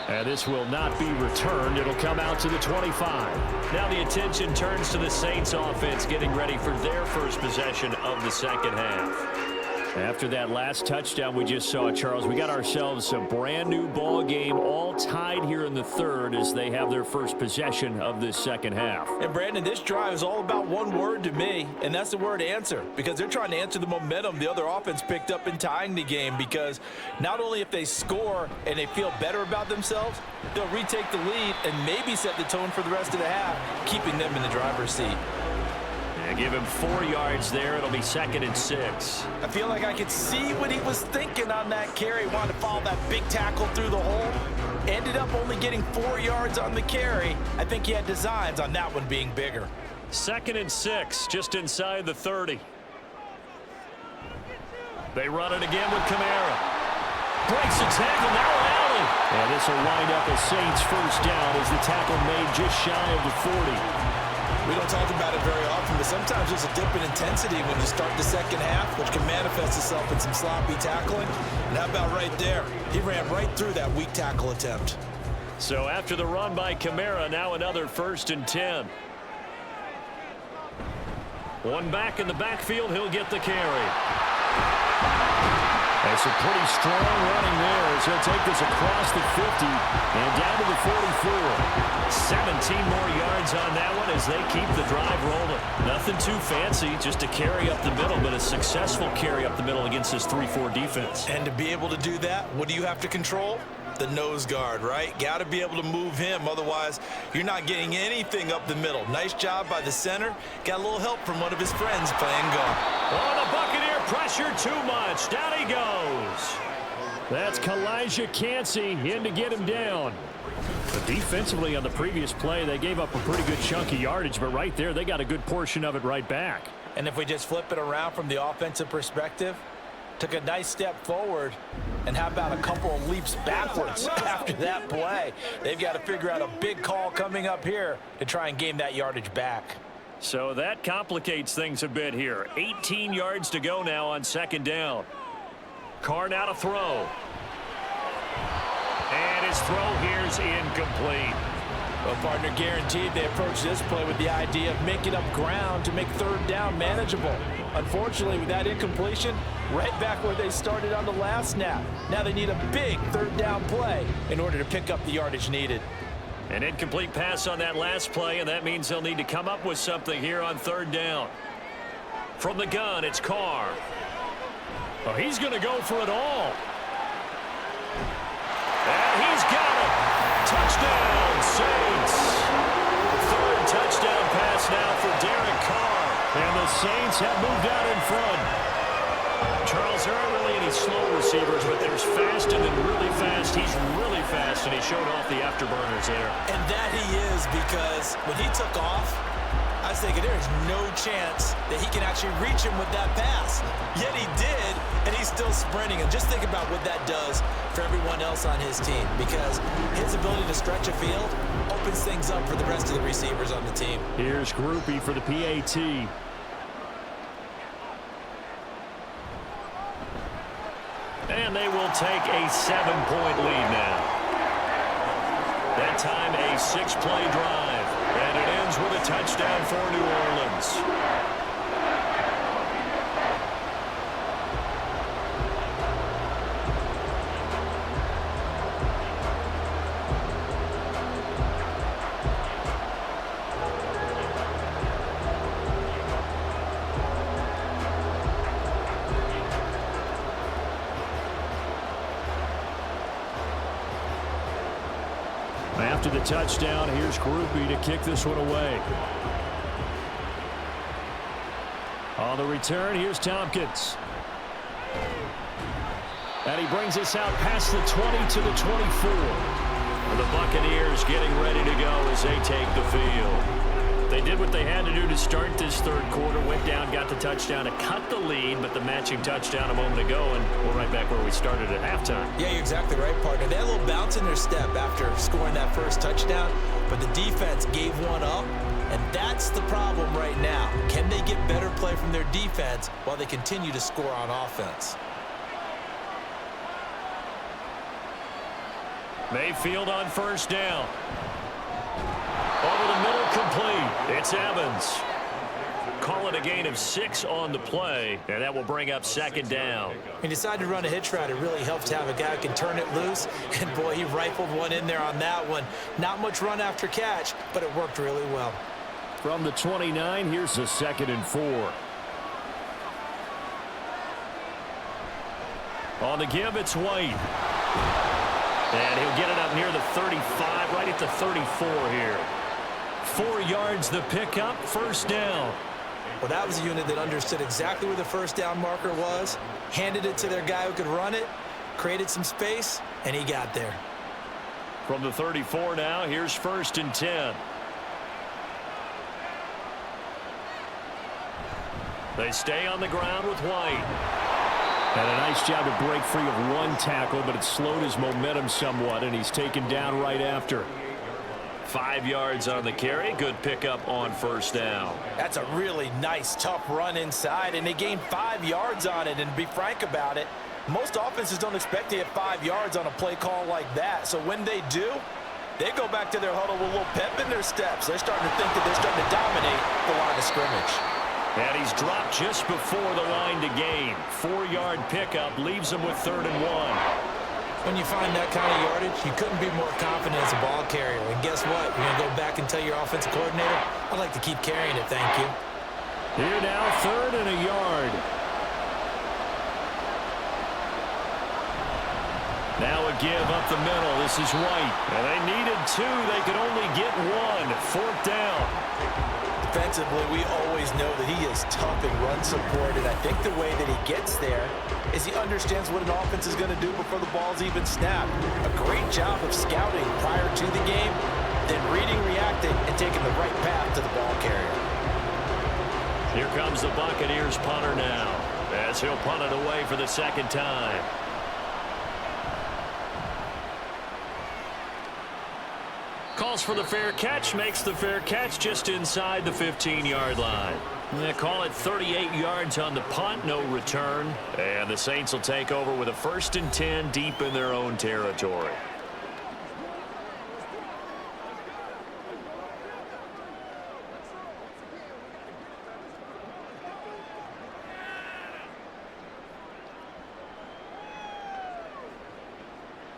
And this will not be returned. It'll come out to the 25. Now the attention turns to the Saints offense getting ready for their first possession of the second half. After that last touchdown we just saw, Charles, we got ourselves a brand new ball game, all tied here in the third as they have their first possession of this second half. And Brandon, this drive is all about one word to me, and that's the word answer, because they're trying to answer the momentum the other offense picked up in tying the game, because not only if they score and they feel better about themselves, they'll retake the lead and maybe set the tone for the rest of the half, keeping them in the driver's seat. Yeah, give him 4 yards there. It'll be 2nd and 6. I feel like I could see what he was thinking on that carry. Wanted to follow that big tackle through the hole. Ended up only getting 4 yards on the carry. I think he had designs on that one being bigger. 2nd and 6, just inside the 30. They run it again with Kamara. Breaks the tackle, now an alley. And this will wind up a Saints first down as the tackle made just shy of the 40. We don't talk about it very often, but sometimes there's a dip in intensity when you start the second half, which can manifest itself in some sloppy tackling. And how about right there? He ran right through that weak tackle attempt. So after the run by Kamara, now another 1st and 10. One back in the backfield, he'll get the carry. That's a pretty strong running there as he'll take this across the 50 and down to the 44. 17 more yards on that one as they keep the drive rolling. Nothing too fancy, just a carry up the middle, but a successful carry up the middle against this 3-4 defense. And to be able to do that, what do you have to control? The nose guard, right? Got to be able to move him, otherwise you're not getting anything up the middle. Nice job by the center. Got a little help from one of his friends playing guard. Oh, the Buccaneer pressure too much. Down he goes. That's Kalijah Cansey in to get him down. But defensively on the previous play, they gave up a pretty good chunk of yardage, but right there they got a good portion of it right back. And if we just flip it around from the offensive perspective, took a nice step forward, and how about a couple of leaps backwards after that play? They've got to figure out a big call coming up here to try and gain that yardage back. So that complicates things a bit here. 18 yards to go now on 2nd down. Carr now to throw. And his throw here's incomplete. Well, partner, guaranteed they approach this play with the idea of making up ground to make 3rd down manageable. Unfortunately, with that incompletion, right back where they started on the last snap. Now they need a big 3rd down play in order to pick up the yardage needed. An incomplete pass on that last play, and that means they'll need to come up with something here on 3rd down. From the gun, it's Carr. Oh, he's going to go for it all. And he's got it. Touchdown, Saints. 3rd touchdown pass now for Derek Carr. And the Saints have moved out in front. Charles, there aren't really any slow receivers, but there's fast and then really fast. He's really fast, and he showed off the afterburners there. And that he is, because when he took off, I was thinking there is no chance that he can actually reach him with that pass. Yet he did, and he's still sprinting. And just think about what that does for everyone else on his team, because his ability to stretch a field opens things up for the rest of the receivers on the team. Here's Groupie for the PAT. And they will take a 7-point lead now. That time a 6-play drive. And it ends with a touchdown for New Orleans. After the touchdown, here's Groupie to kick this one away. On the return, here's Tompkins. And he brings us out past the 20 to the 24. And the Buccaneers getting ready to go as they take the field. They did what they had to do to start this third quarter, went down, got the touchdown to cut the lead, but the matching touchdown a moment ago, and we're right back where we started at halftime. Yeah, you're exactly right, partner. They had a little bounce in their step after scoring that first touchdown, but the defense gave one up, and that's the problem right now. Can they get better play from their defense while they continue to score on offense? Mayfield on first down. Over the middle, complete. It's Evans. Call it a gain of 6 on the play, and that will bring up second down. He decided to run a hitch route. It really helps to have a guy who can turn it loose, and boy, he rifled one in there on that one. Not much run after catch, but it worked really well. From the 29, here's a 2nd and 4. On the give, it's White. And he'll get it up near the 35, right at the 34 here. 4 yards the pickup, first down. Well, that was a unit that understood exactly where the first down marker was, handed it to their guy who could run it, created some space, and he got there. From the 34 now, here's 1st and 10. They stay on the ground with White. And a nice job to break free of one tackle, but it slowed his momentum somewhat, and he's taken down right after. 5 yards on the carry. Good pickup on first down. That's a really nice, tough run inside, and they gained 5 yards on it. And to be frank about it, most offenses don't expect to get 5 yards on a play call like that. So when they do, they go back to their huddle with a little pep in their steps. They're starting to think that they're starting to dominate the line of scrimmage. And he's dropped just before the line to gain. 4-yard pickup leaves him with 3rd and 1. When you find that kind of yardage, you couldn't be more confident as a ball carrier. And guess what? You're going to go back and tell your offensive coordinator, I'd like to keep carrying it, thank you. Here now, 3rd and a yard. Now a give up the middle. This is White. And they needed 2. They could only get 1. 4th down. Defensively, we always know that he is tough in run support, and I think the way that he gets there is he understands what an offense is going to do before the ball's even snapped. A great job of scouting prior to the game, then reading, reacting, and taking the right path to the ball carrier. Here comes the Buccaneers punter now, as he'll punt it away for the 2nd time. Calls for the fair catch, makes the fair catch just inside the 15-yard line. They call it 38 yards on the punt, no return. And the Saints will take over with a 1st and 10 deep in their own territory.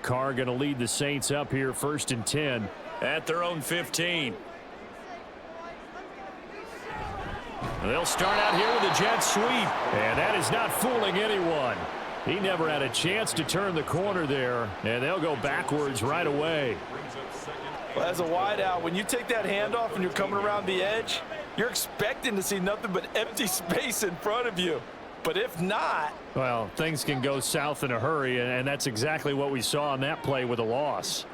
Carr going to lead the Saints up here, 1st and 10 at their own 15. They'll start out here with a jet sweep, and that is not fooling anyone. He never had a chance to turn the corner there, and they'll go backwards right away. Well, as a wideout, when you take that handoff and you're coming around the edge, you're expecting to see nothing but empty space in front of you. But if not... Well, things can go south in a hurry, and that's exactly what we saw on that play with a loss.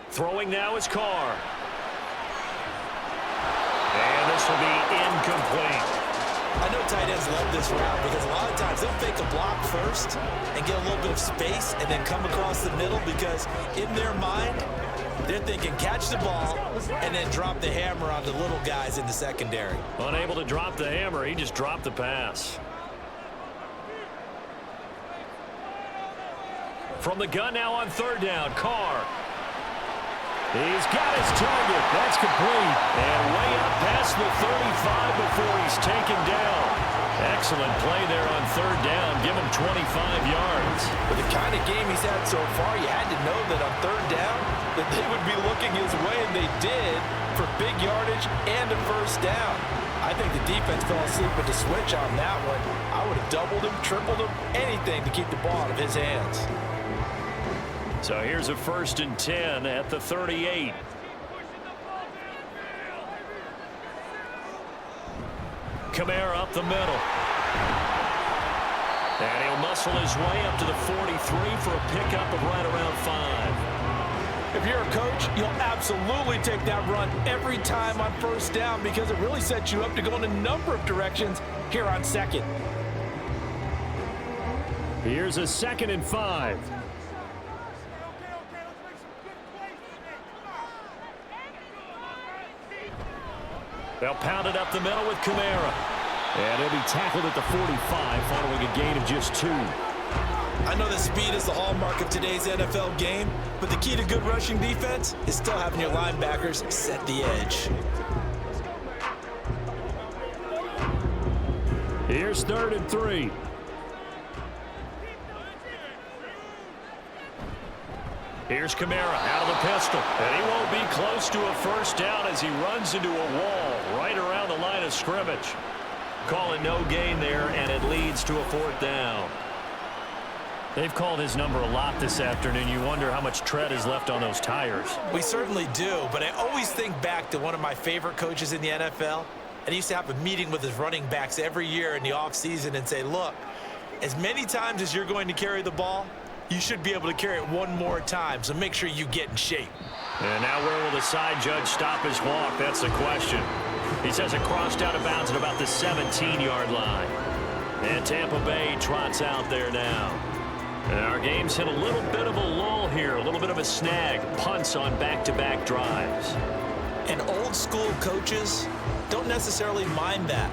Throwing now is Carr. And this will be incomplete. I know tight ends love this route because a lot of times they'll fake a block first and get a little bit of space and then come across the middle because in their mind, they're thinking catch the ball and then drop the hammer on the little guys in the secondary. Unable to drop the hammer, he just dropped the pass. From the gun now on third down, Carr. He's got his target. That's complete. And way up past the 35 before he's taken down. Excellent play there on third down. Give him 25 yards. With the kind of game he's had so far, you had to know that on third down that they would be looking his way, and they did, for big yardage and a first down. I think the defense fell asleep with the switch on that one. I would have doubled him, tripled him, anything to keep the ball out of his hands. So here's a 1st and 10 at the 38. Kamara up the middle. And he'll muscle his way up to the 43 for a pickup of right around 5. If you're a coach, you'll absolutely take that run every time on first down because it really sets you up to go in a number of directions here on second. Here's a 2nd and 5. They'll pound it up the middle with Kamara. And he'll be tackled at the 45 following a gain of just 2. I know that speed is the hallmark of today's NFL game, but the key to good rushing defense is still having your linebackers set the edge. Here's 3rd and 3. Here's Kamara out of the pistol. And he won't be close to a first down as he runs into a wall right around the line of scrimmage. Calling no gain there, and it leads to a 4th down. They've called his number a lot this afternoon. You wonder how much tread is left on those tires. We certainly do, but I always think back to one of my favorite coaches in the NFL. And he used to have a meeting with his running backs every year in the offseason and say, look, as many times as you're going to carry the ball, you should be able to carry it one more time, so make sure you get in shape. And now where will the side judge stop his walk? That's the question. He says it crossed out of bounds at about the 17-yard line. And Tampa Bay trots out there now. And our game's hit a little bit of a lull here, a little bit of a snag. Punts on back-to-back drives. And old school coaches don't necessarily mind that.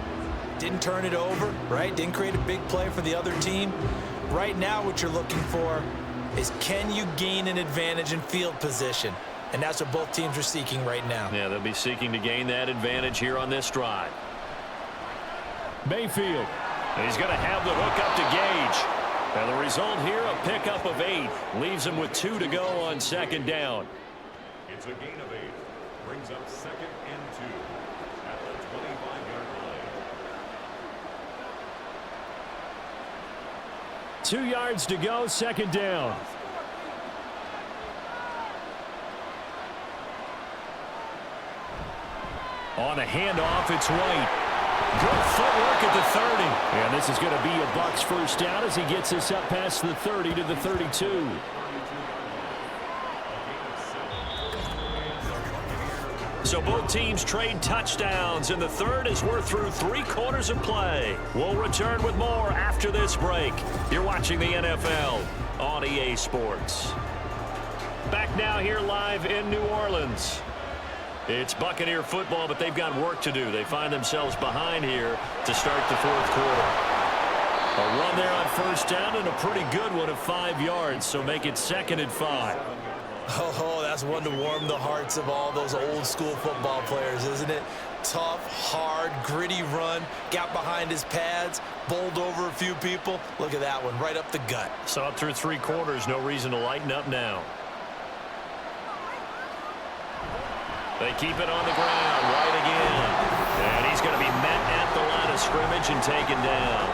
Didn't turn it over, right? Didn't create a big play for the other team. Right now what you're looking for is can you gain an advantage in field position? And that's what both teams are seeking right now. Yeah, they'll be seeking to gain that advantage here on this drive. Mayfield. He's going to have the hook up to Gage. And the result here, a pickup of 8. Leaves him with 2 to go on 2nd down. It's a gain of 8. Brings up 2nd and 2 at the 25-yard line. 2 yards to go, 2nd down. On a handoff, it's White. Good footwork at the 30. And this is going to be a Bucs first down as he gets this up past the 30 to the 32. So both teams trade touchdowns in the third as we're through 3 quarters of play. We'll return with more after this break. You're watching the NFL on EA Sports. Back now here live in New Orleans. It's Buccaneer football, but they've got work to do. They find themselves behind here to start the 4th quarter. A run there on first down and a pretty good one of 5 yards, so make it 2nd and 5. Oh, that's one to warm the hearts of all those old school football players, isn't it? Tough, hard, gritty run, got behind his pads, bowled over a few people. Look at that one, right up the gut. Saw it through 3 quarters, no reason to lighten up now. They keep it on the ground, right again. And he's going to be met at the line of scrimmage and taken down.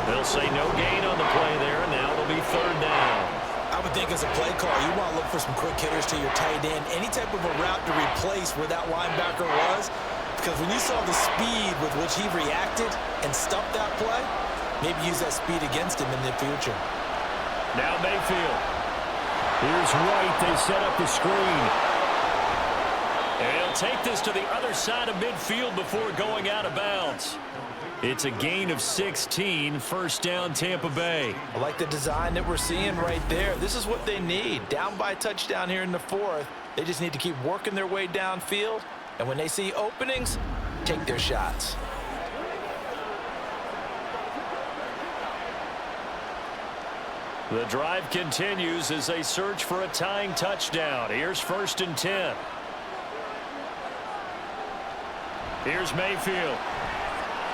They'll say no gain on the play there, and now it'll be 3rd down. I would think as a play caller, you want to look for some quick hitters to your tight end. Any type of a route to replace where that linebacker was. Because when you saw the speed with which he reacted and stuffed that play, maybe use that speed against him in the future. Now Mayfield. Here's White. They set up the screen. And he'll take this to the other side of midfield before going out of bounds. It's a gain of 16, first down Tampa Bay. I like the design that we're seeing right there. This is what they need. Down by a touchdown here in the fourth. They just need to keep working their way downfield. And when they see openings, take their shots. The drive continues as they search for a tying touchdown. Here's 1st and 10. Here's Mayfield.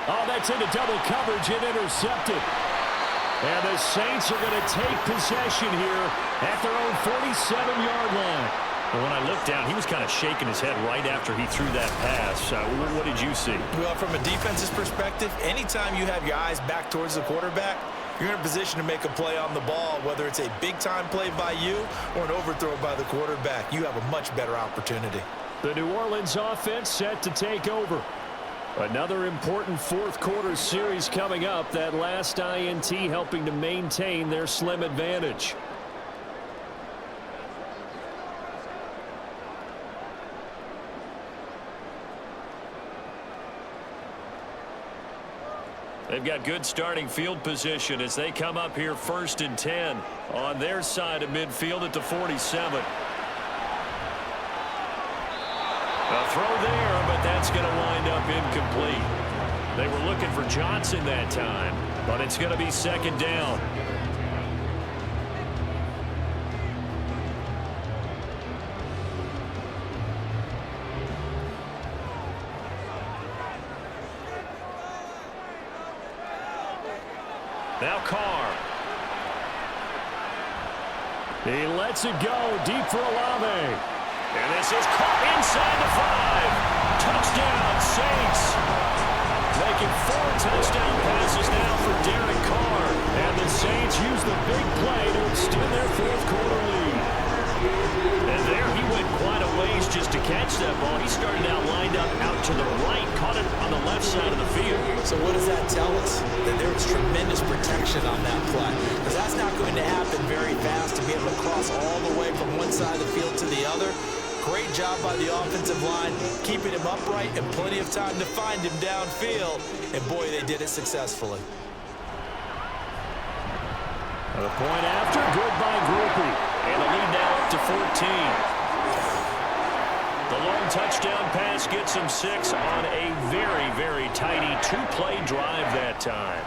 Oh, that's into double coverage and intercepted. And the Saints are going to take possession here at their own 47-yard line. Well, when I looked down, he was kind of shaking his head right after he threw that pass. What did you see? Well, from a defense's perspective, anytime you have your eyes back towards the quarterback, you're in a position to make a play on the ball, whether it's a big-time play by you or an overthrow by the quarterback. You have a much better opportunity. The New Orleans offense set to take over. Another important fourth-quarter series coming up. That last INT helping to maintain their slim advantage. They've got good starting field position as they come up here 1st and 10 on their side of midfield at the 47. A throw there, but that's going to wind up incomplete. They were looking for Johnson that time, but it's going to be 2nd down. Now Carr. He lets it go deep for Olave. And this is caught inside the 5. Touchdown, Saints. Making 4 touchdown passes now for Derek Carr. And the Saints use the big play to extend their fourth-quarter lead. And there he went quite a ways just to catch that ball. He started out lined up out to the right, caught it on the left side of the field. So what does that tell us? That there was tremendous protection on that play. Because that's not going to happen very fast to be able to cross all the way from one side of the field to the other. Great job by the offensive line, keeping him upright and plenty of time to find him downfield. And boy, they did it successfully. The point after, good by Groupie. And the lead now up to 14. The long touchdown pass gets him 6 on a very, very tidy 2-play drive that time.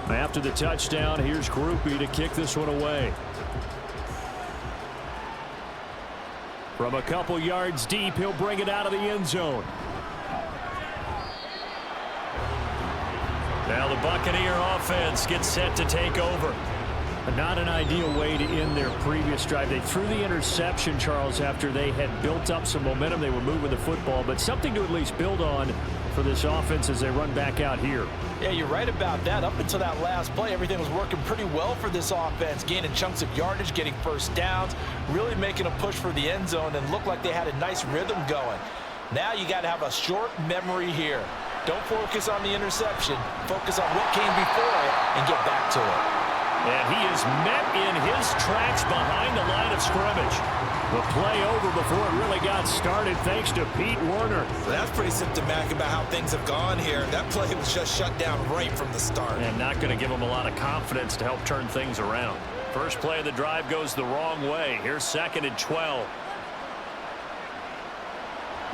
After the touchdown, here's Groupie to kick this one away. From a couple yards deep, he'll bring it out of the end zone. Now the Buccaneer offense gets set to take over. Not an ideal way to end their previous drive. They threw the interception, Charles, after they had built up some momentum. They were moving the football, but something to at least build on for this offense as they run back out here. Yeah, you're right about that. Up until that last play, everything was working pretty well for this offense, gaining chunks of yardage, getting first downs, really making a push for the end zone, and looked like they had a nice rhythm going. Now you got to have a short memory here. Don't focus on the interception. Focus on what came before it and get back to it. And he is met in his tracks behind the line of scrimmage. The play over before it really got started thanks to Pete Werner. So that's pretty symptomatic about how things have gone here. That play was just shut down right from the start. And not going to give him a lot of confidence to help turn things around. First play of the drive goes the wrong way. Here's 2nd and 12.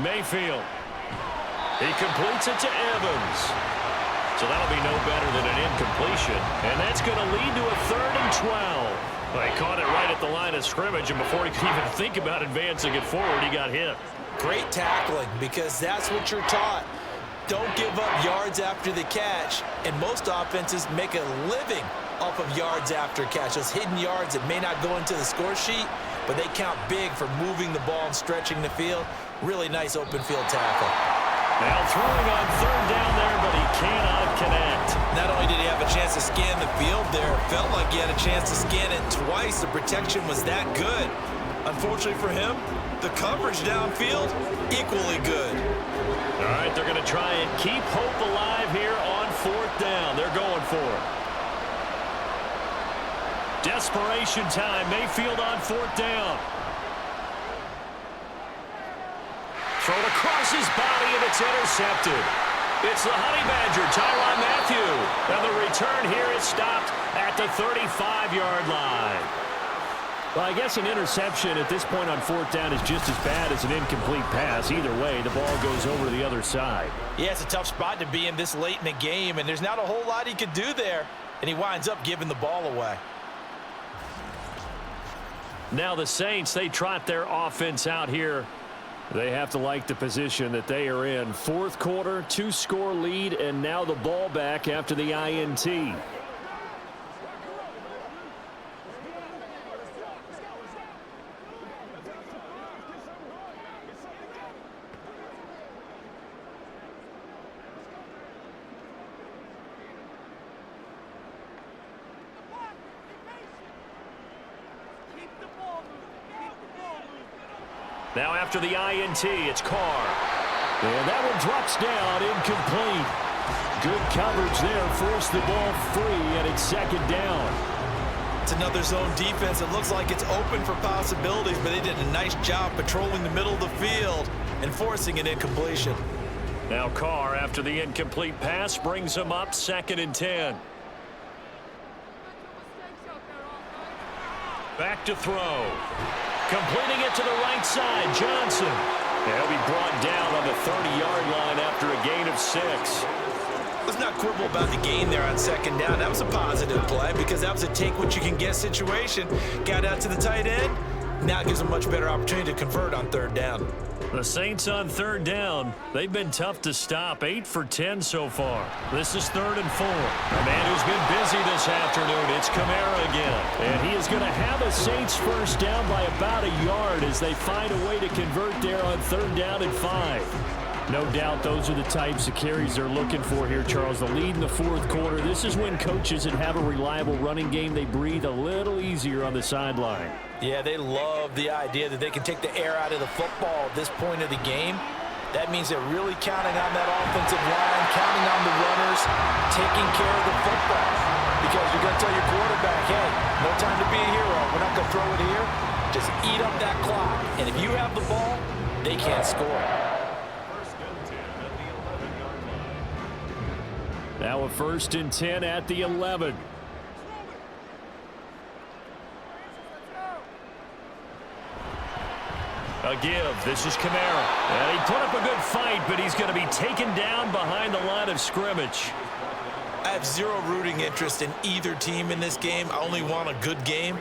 Mayfield. He completes it to Evans. So that'll be no better than an incompletion. And that's going to lead to a 3rd and 12. Well, he caught it right at the line of scrimmage, and before he could even think about advancing it forward, he got hit. Great tackling, because that's what you're taught. Don't give up yards after the catch. And most offenses make a living off of yards after catch. Those hidden yards that may not go into the score sheet, but they count big for moving the ball and stretching the field. Really nice open field tackle. Now throwing on third down there, but he cannot connect. Not only did he have a chance to scan the field there, it felt like he had a chance to scan it twice. The protection was that good. Unfortunately for him, the coverage downfield, equally good. All right, they're going to try and keep hope alive here on fourth down. They're going for it. Desperation time. Mayfield on fourth down. Thrown across his body, and it's intercepted. It's the Honey Badger, Tyrann Mathieu. And the return here is stopped at the 35-yard line. Well, I guess an interception at this point on fourth down is just as bad as an incomplete pass. Either way, the ball goes over to the other side. Yeah, it's a tough spot to be in this late in the game, and there's not a whole lot he could do there, and he winds up giving the ball away. Now the Saints, they trot their offense out here. They have to like the position that they are in. Fourth quarter, 2-score lead, and now the ball back after the INT. Now after the INT, it's Carr. And that one drops down, incomplete. Good coverage there, forced the ball free, and it's second down. It's another zone defense. It looks like it's open for possibilities, but they did a nice job patrolling the middle of the field and forcing an incompletion. Now Carr, after the incomplete pass, brings him up 2nd and 10. Back to throw. Completing it to the right side, Johnson. He'll be brought down on the 30-yard line after a gain of 6. Let's not quibble about the gain there on second down. That was a positive play because that was a take-what-you-can-get situation. Got out to the tight end. Now it gives a much better opportunity to convert on third down. The Saints on third down. They've been tough to stop. 8 for 10 so far. This is 3rd and 4. A man who's been busy this afternoon. It's Kamara again. And he is going to have a Saints first down by about a yard as they find a way to convert there on 3rd down and 5. No doubt those are the types of carries they're looking for here, Charles. The lead in the fourth quarter. This is when coaches that have a reliable running game, they breathe a little easier on the sideline. Yeah, they love the idea that they can take the air out of the football at this point of the game. That means they're really counting on that offensive line, counting on the runners, taking care of the football. Because you're going to tell your quarterback, hey, no time to be a hero. We're not going to throw it here. Just eat up that clock. And if you have the ball, they can't score. Now a 1st and 10 at the 11. A give. This is Kamara. And he put up a good fight, but he's going to be taken down behind the line of scrimmage. I have zero rooting interest in either team in this game. I only want a good game.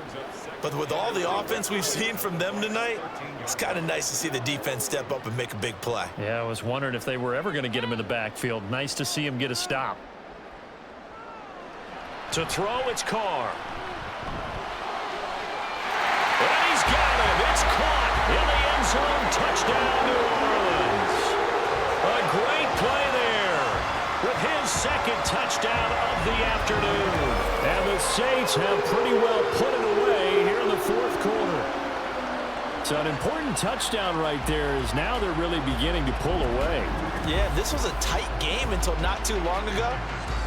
But with all the offense we've seen from them tonight, it's kind of nice to see the defense step up and make a big play. Yeah, I was wondering if they were ever going to get him in the backfield. Nice to see him get a stop. To throw, it's Carr. And he's got him. It's caught in the end zone. Touchdown, New Orleans. A great play there with his 2nd touchdown of the afternoon. And the Saints have pretty well put it away here in the fourth quarter. So an important touchdown right there is now they're really beginning to pull away. Yeah, this was a tight game until not too long ago.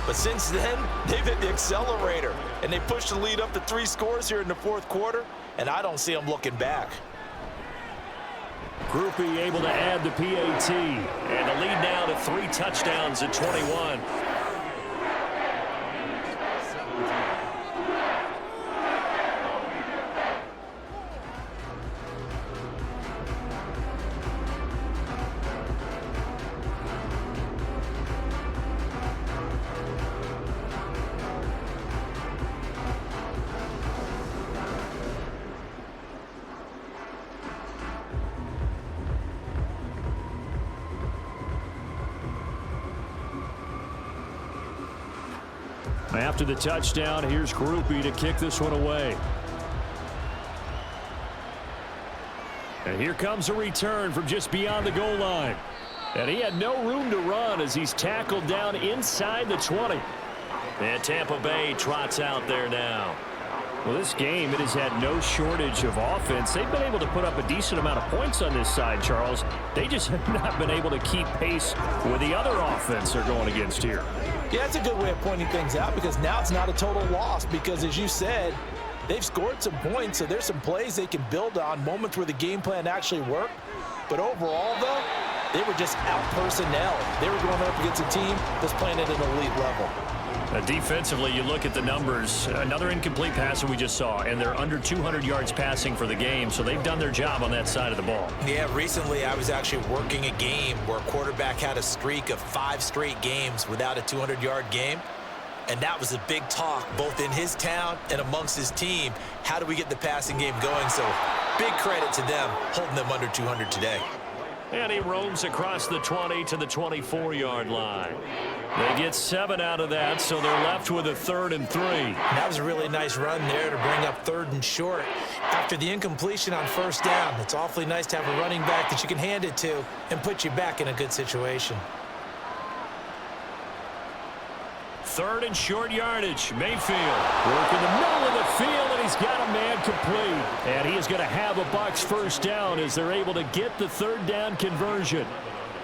But since then, they've hit the accelerator, and they pushed the lead up to 3 scores here in the fourth quarter, and I don't see them looking back. Groupie able to add the PAT, and the lead now to 3 touchdowns at 21. After the touchdown, here's Groupie to kick this one away. And here comes a return from just beyond the goal line. And he had no room to run as he's tackled down inside the 20. And Tampa Bay trots out there now. Well, this game, it has had no shortage of offense. They've been able to put up a decent amount of points on this side, Charles. They just have not been able to keep pace with the other offense they're going against here. Yeah, that's a good way of pointing things out because now it's not a total loss because, as you said, they've scored some points, so there's some plays they can build on, moments where the game plan actually worked. But overall, though, they were just out personnel. They were going up against a team that's playing at an elite level. Defensively, you look at the numbers. Another incomplete pass that we just saw, and they're under 200 yards passing for the game, so they've done their job on that side of the ball. Yeah, recently I was actually working a game where a quarterback had a streak of 5 straight games without a 200-yard game, and that was a big talk both in his town and amongst his team. How do we get the passing game going? So big credit to them holding them under 200 today. And he roams across the 20 to the 24-yard line. They get 7 out of that, so they're left with a 3rd and 3. That was a really nice run there to bring up 3rd and short. After the incompletion on 1st down, it's awfully nice to have a running back that you can hand it to and put you back in a good situation. 3rd and short yardage. Mayfield working the middle of the field, and he's got a man complete. And he is going to have a Bucs 1st down as they're able to get the 3rd down conversion.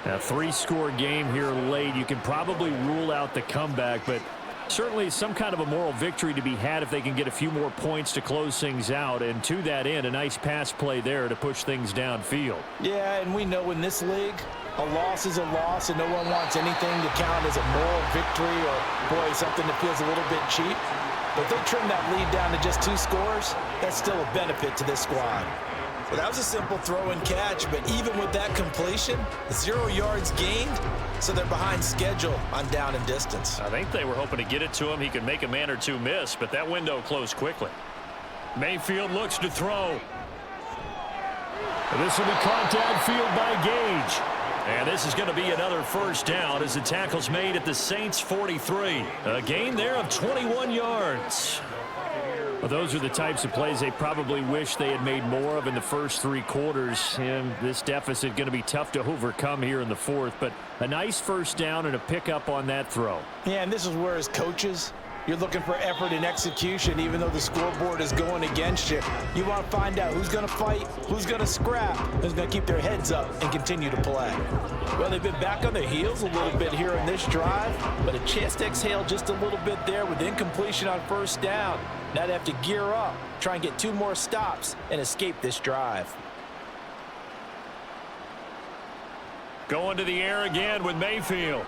A 3-score game here late. You can probably rule out the comeback, but certainly some kind of a moral victory to be had if they can get a few more points to close things out. And to that end, a nice pass play there to push things downfield. Yeah, and we know in this league, a loss is a loss, and no one wants anything to count as a moral victory or, boy, something that feels a little bit cheap. But if they trim that lead down to just 2 scores, that's still a benefit to this squad. Well, that was a simple throw and catch, but even with that completion, 0 yards gained, so they're behind schedule on down and distance. I think they were hoping to get it to him. He could make a man or two miss, but that window closed quickly. Mayfield looks to throw. And this will be caught downfield by Gage. And this is going to be another 1st down as the tackle's made at the Saints 43. A gain there of 21 yards. Well, those are the types of plays they probably wish they had made more of in the first 3 quarters. And this deficit going to be tough to overcome here in the 4th. But a nice 1st down and a pickup on that throw. Yeah, and this is where as coaches, you're looking for effort and execution, even though the scoreboard is going against you. You want to find out who's going to fight, who's going to scrap, who's going to keep their heads up and continue to play. Well, they've been back on their heels a little bit here in this drive, but a chance to exhale just a little bit there with incompletion on 1st down. Now they have to gear up, try and get 2 more stops and escape this drive. Going to the air again with Mayfield.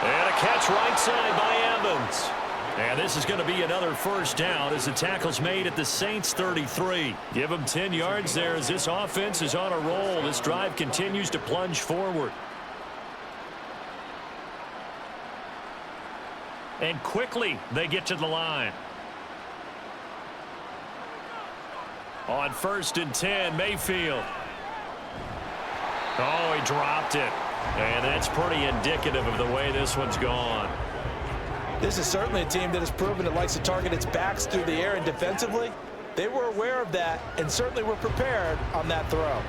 And a catch right side by Evans. And this is going to be another 1st down as the tackle's made at the Saints 33. Give them 10 yards there as this offense is on a roll. This drive continues to plunge forward. And quickly they get to the line. On 1st and 10, Mayfield. Oh, he dropped it. And that's pretty indicative of the way this one's gone. This is certainly a team that has proven it likes to target its backs through the air, and defensively, they were aware of that and certainly were prepared on that throw.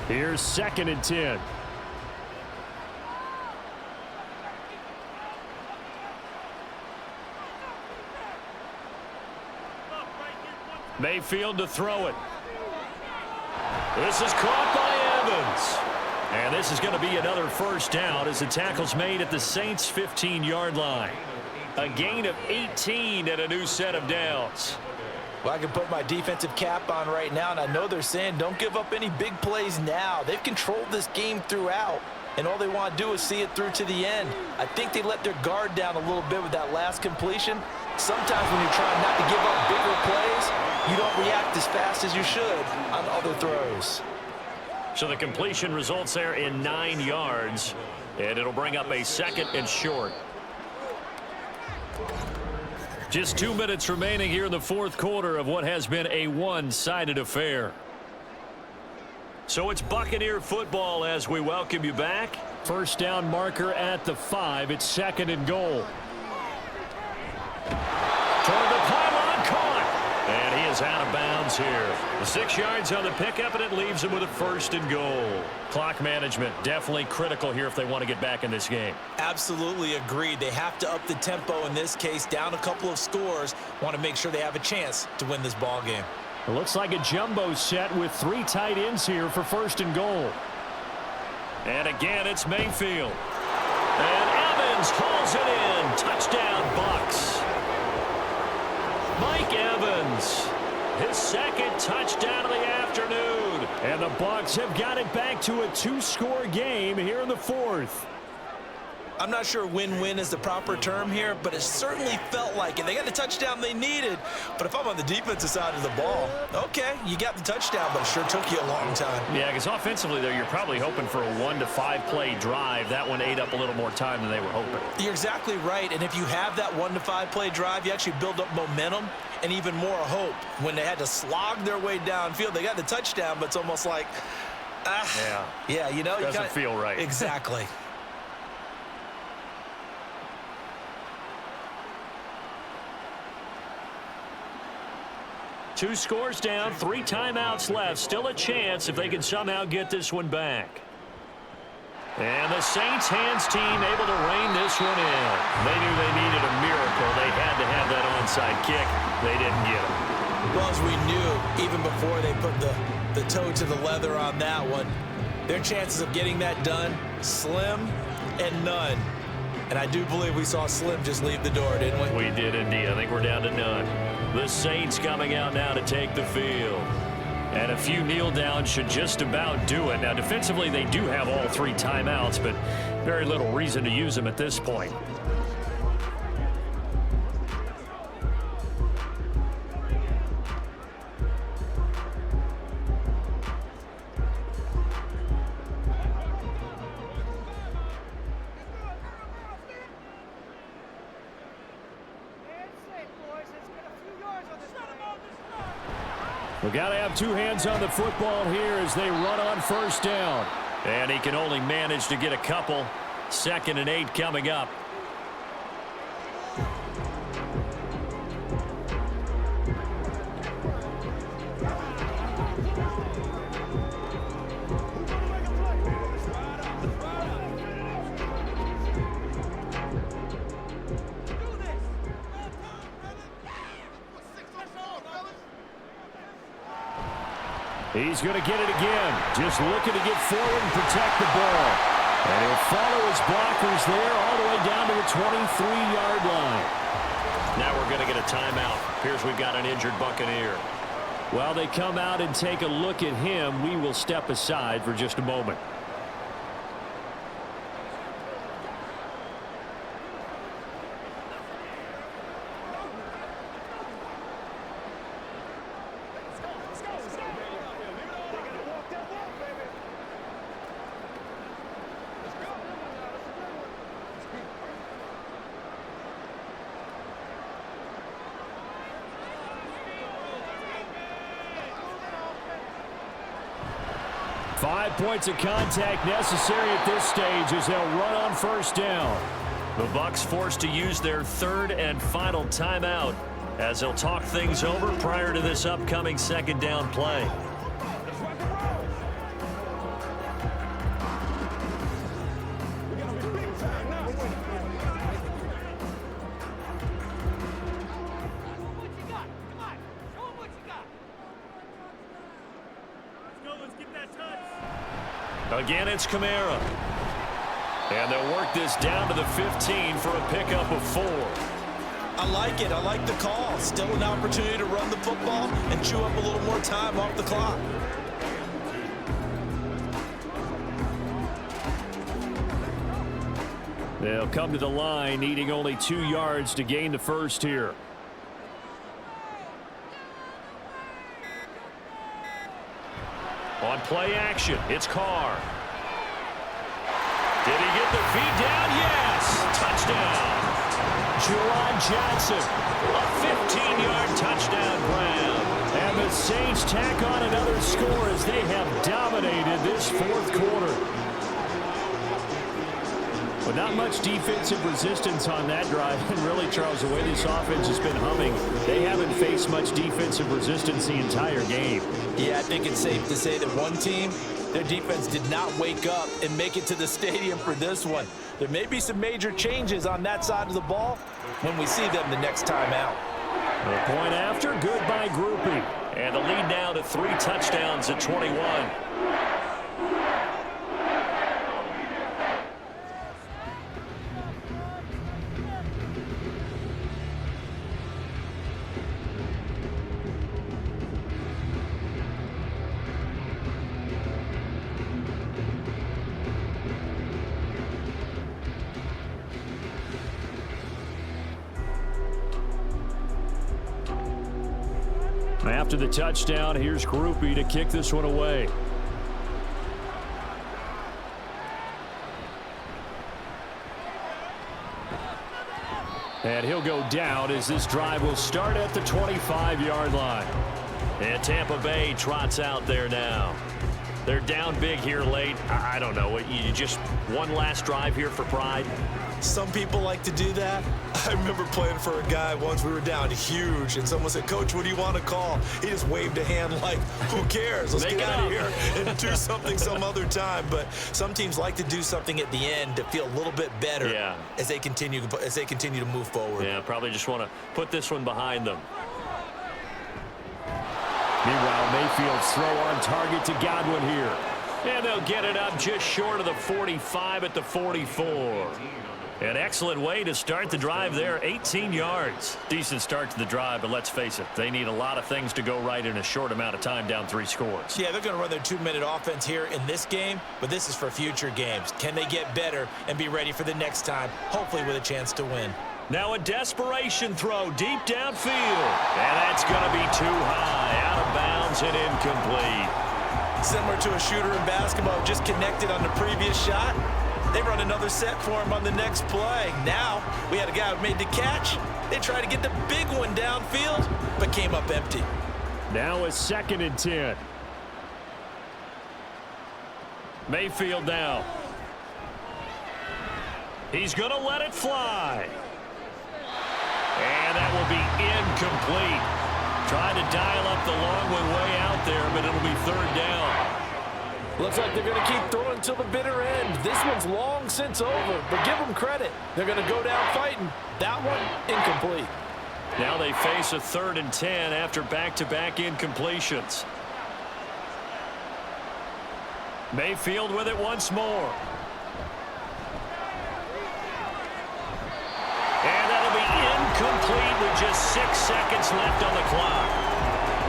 Here's 2nd and 10. Mayfield to throw it. This is caught by Evans. And this is going to be another 1st down as the tackle's made at the Saints 15-yard line. A gain of 18 and a new set of downs. Well, I can put my defensive cap on right now, and I know they're saying don't give up any big plays now. They've controlled this game throughout, and all they want to do is see it through to the end. I think they let their guard down a little bit with that last completion. Sometimes when you're trying not to give up bigger plays, you don't react as fast as you should on other throws. So the completion results there in 9 yards, and it'll bring up a 2nd and short. Just 2 minutes remaining here in the 4th quarter of what has been a one-sided affair. So it's Buccaneer football as we welcome you back. 1st down marker at the 5. It's 2nd and goal. Toward the pylon, caught. And he is out of bounds here. The 6 yards on the pickup, and it leaves them with a 1st and goal. Clock management definitely critical here if they want to get back in this game. Absolutely agreed. They have to up the tempo in this case, down a couple of scores. Want to make sure they have a chance to win this ball game. It looks like a jumbo set with 3 tight ends here for 1st and goal. And again, it's Mayfield. And Evans hauls it in. Touchdown, Bucs. Mike Evans, his 2nd touchdown of the afternoon. And the Bucs have got it back to a 2-score game here in the 4th. I'm not sure win-win is the proper term here, but it certainly felt like it. They got the touchdown they needed, but if I'm on the defensive side of the ball, okay, you got the touchdown, but it sure took you a long time. Yeah, because offensively, though, you're probably hoping for a 1 to 5 play drive. That one ate up a little more time than they were hoping. You're exactly right, and if you have that 1 to 5 play drive, you actually build up momentum and even more hope. When they had to slog their way downfield, they got the touchdown, but it's almost like, yeah, you know, doesn't feel right. Exactly. Two scores down, 3 timeouts left. Still a chance if they can somehow get this one back. And the Saints hands team able to rein this one in. They knew they needed a miracle. They had to have that onside kick. They didn't get it. Well, as we knew, even before they put the toe to the leather on that one, their chances of getting that done, slim and none. And I do believe we saw Slim just leave the door, didn't we? We did indeed. I think we're down to none. The Saints coming out now to take the field. And a few kneel downs should just about do it. Now, defensively, they do have all 3 timeouts, but very little reason to use them at this point. We've got to have 2 hands on the football here as they run on 1st down. And he can only manage to get a couple. 2nd and 8 coming up. He's going to get it again. Just looking to get forward and protect the ball. And he'll follow his blockers there all the way down to the 23-yard line. Now we're going to get a timeout. Appears we've got an injured Buccaneer. While they come out and take a look at him, we will step aside for just a moment. Five points of contact necessary at this stage as they'll run on 1st down. The Bucs forced to use their 3rd and final timeout as they'll talk things over prior to this upcoming 2nd down play. Again, it's Kamara. And they'll work this down to the 15 for a pickup of 4. I like it. I like the call. Still an opportunity to run the football and chew up a little more time off the clock. They'll come to the line, needing only 2 yards to gain the 1st here. On play action, it's Carr. Did he get the feet down? Yes! Touchdown. Juwan Johnson, a 15-yard touchdown grab. And the Saints tack on another score as they have dominated this 4th quarter. But not much defensive resistance on that drive. And really, Charles, the way this offense has been humming, they haven't faced much defensive resistance the entire game. Yeah, I think it's safe to say that one team, their defense did not wake up and make it to the stadium for this one. There may be some major changes on that side of the ball when we see them the next time out. The point after, good by Groupie. And the lead now to 3 touchdowns at 21. After the touchdown, here's Groupie to kick this one away. And he'll go down as this drive will start at the 25-yard line. And Tampa Bay trots out there now. They're down big here late. I don't know. You just one last drive here for pride? Some people like to do that. I remember playing for a guy once. We were down huge, and someone said, "Coach, what do you want to call?" He just waved a hand like, "Who cares? Let's get out of here and do something some other time." But some teams like to do something at the end to feel a little bit better as they continue to move forward. Yeah, probably just want to put this one behind them. Meanwhile, Mayfield's throw on target to Godwin here. And they'll get it up just short of the 45 at the 44. An excellent way to start the drive there, 18 yards. Decent start to the drive, but let's face it, they need a lot of things to go right in a short amount of time, down 3 scores. Yeah, they're going to run their 2-minute offense here in this game, but this is for future games. Can they get better and be ready for the next time, hopefully with a chance to win? Now a desperation throw deep downfield. And that's going to be too high, out of bounds and incomplete. Similar to a shooter in basketball, just connected on the previous shot. They run another set for him on the next play. Now, we had a guy who made the catch. They tried to get the big one downfield, but came up empty. Now a 2nd and 10. Mayfield now. He's going to let it fly. And that will be incomplete. Trying to dial up the long one way out there, but it'll be 3rd down. Looks like they're going to keep throwing until the bitter end. This one's long since over, but give them credit. They're going to go down fighting. That one, incomplete. Now they face a 3rd and 10 after back-to-back incompletions. Mayfield with it once more. And that'll be incomplete with just 6 seconds left on the clock.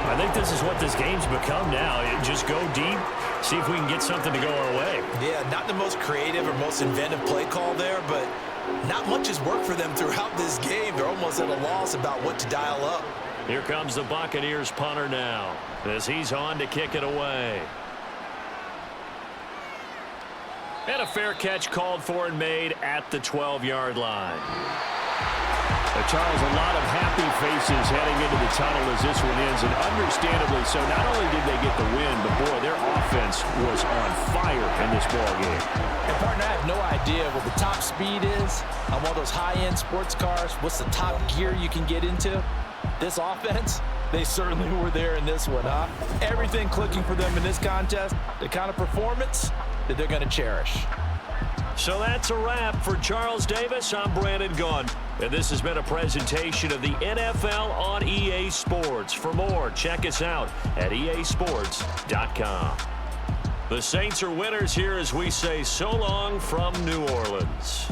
I think this is what this game's become now. Just go deep, see if we can get something to go our way. Yeah, not the most creative or most inventive play call there, but not much has worked for them throughout this game. They're almost at a loss about what to dial up. Here comes the Buccaneers punter now as he's on to kick it away. And a fair catch called for and made at the 12-yard line. Charles, a lot of happy faces heading into the tunnel as this one ends, and understandably so. Not only did they get the win, but boy, their offense was on fire in this ball game. And partner, I have no idea what the top speed is on one of those high-end sports cars. What's the top gear you can get into? This offense, they certainly were there in this one, huh? Everything clicking for them in this contest, the kind of performance that they're going to cherish. So that's a wrap for Charles Davis. I'm Brandon Gunn, and this has been a presentation of the NFL on EA Sports. For more, check us out at easports.com. The Saints are winners here as we say so long from New Orleans.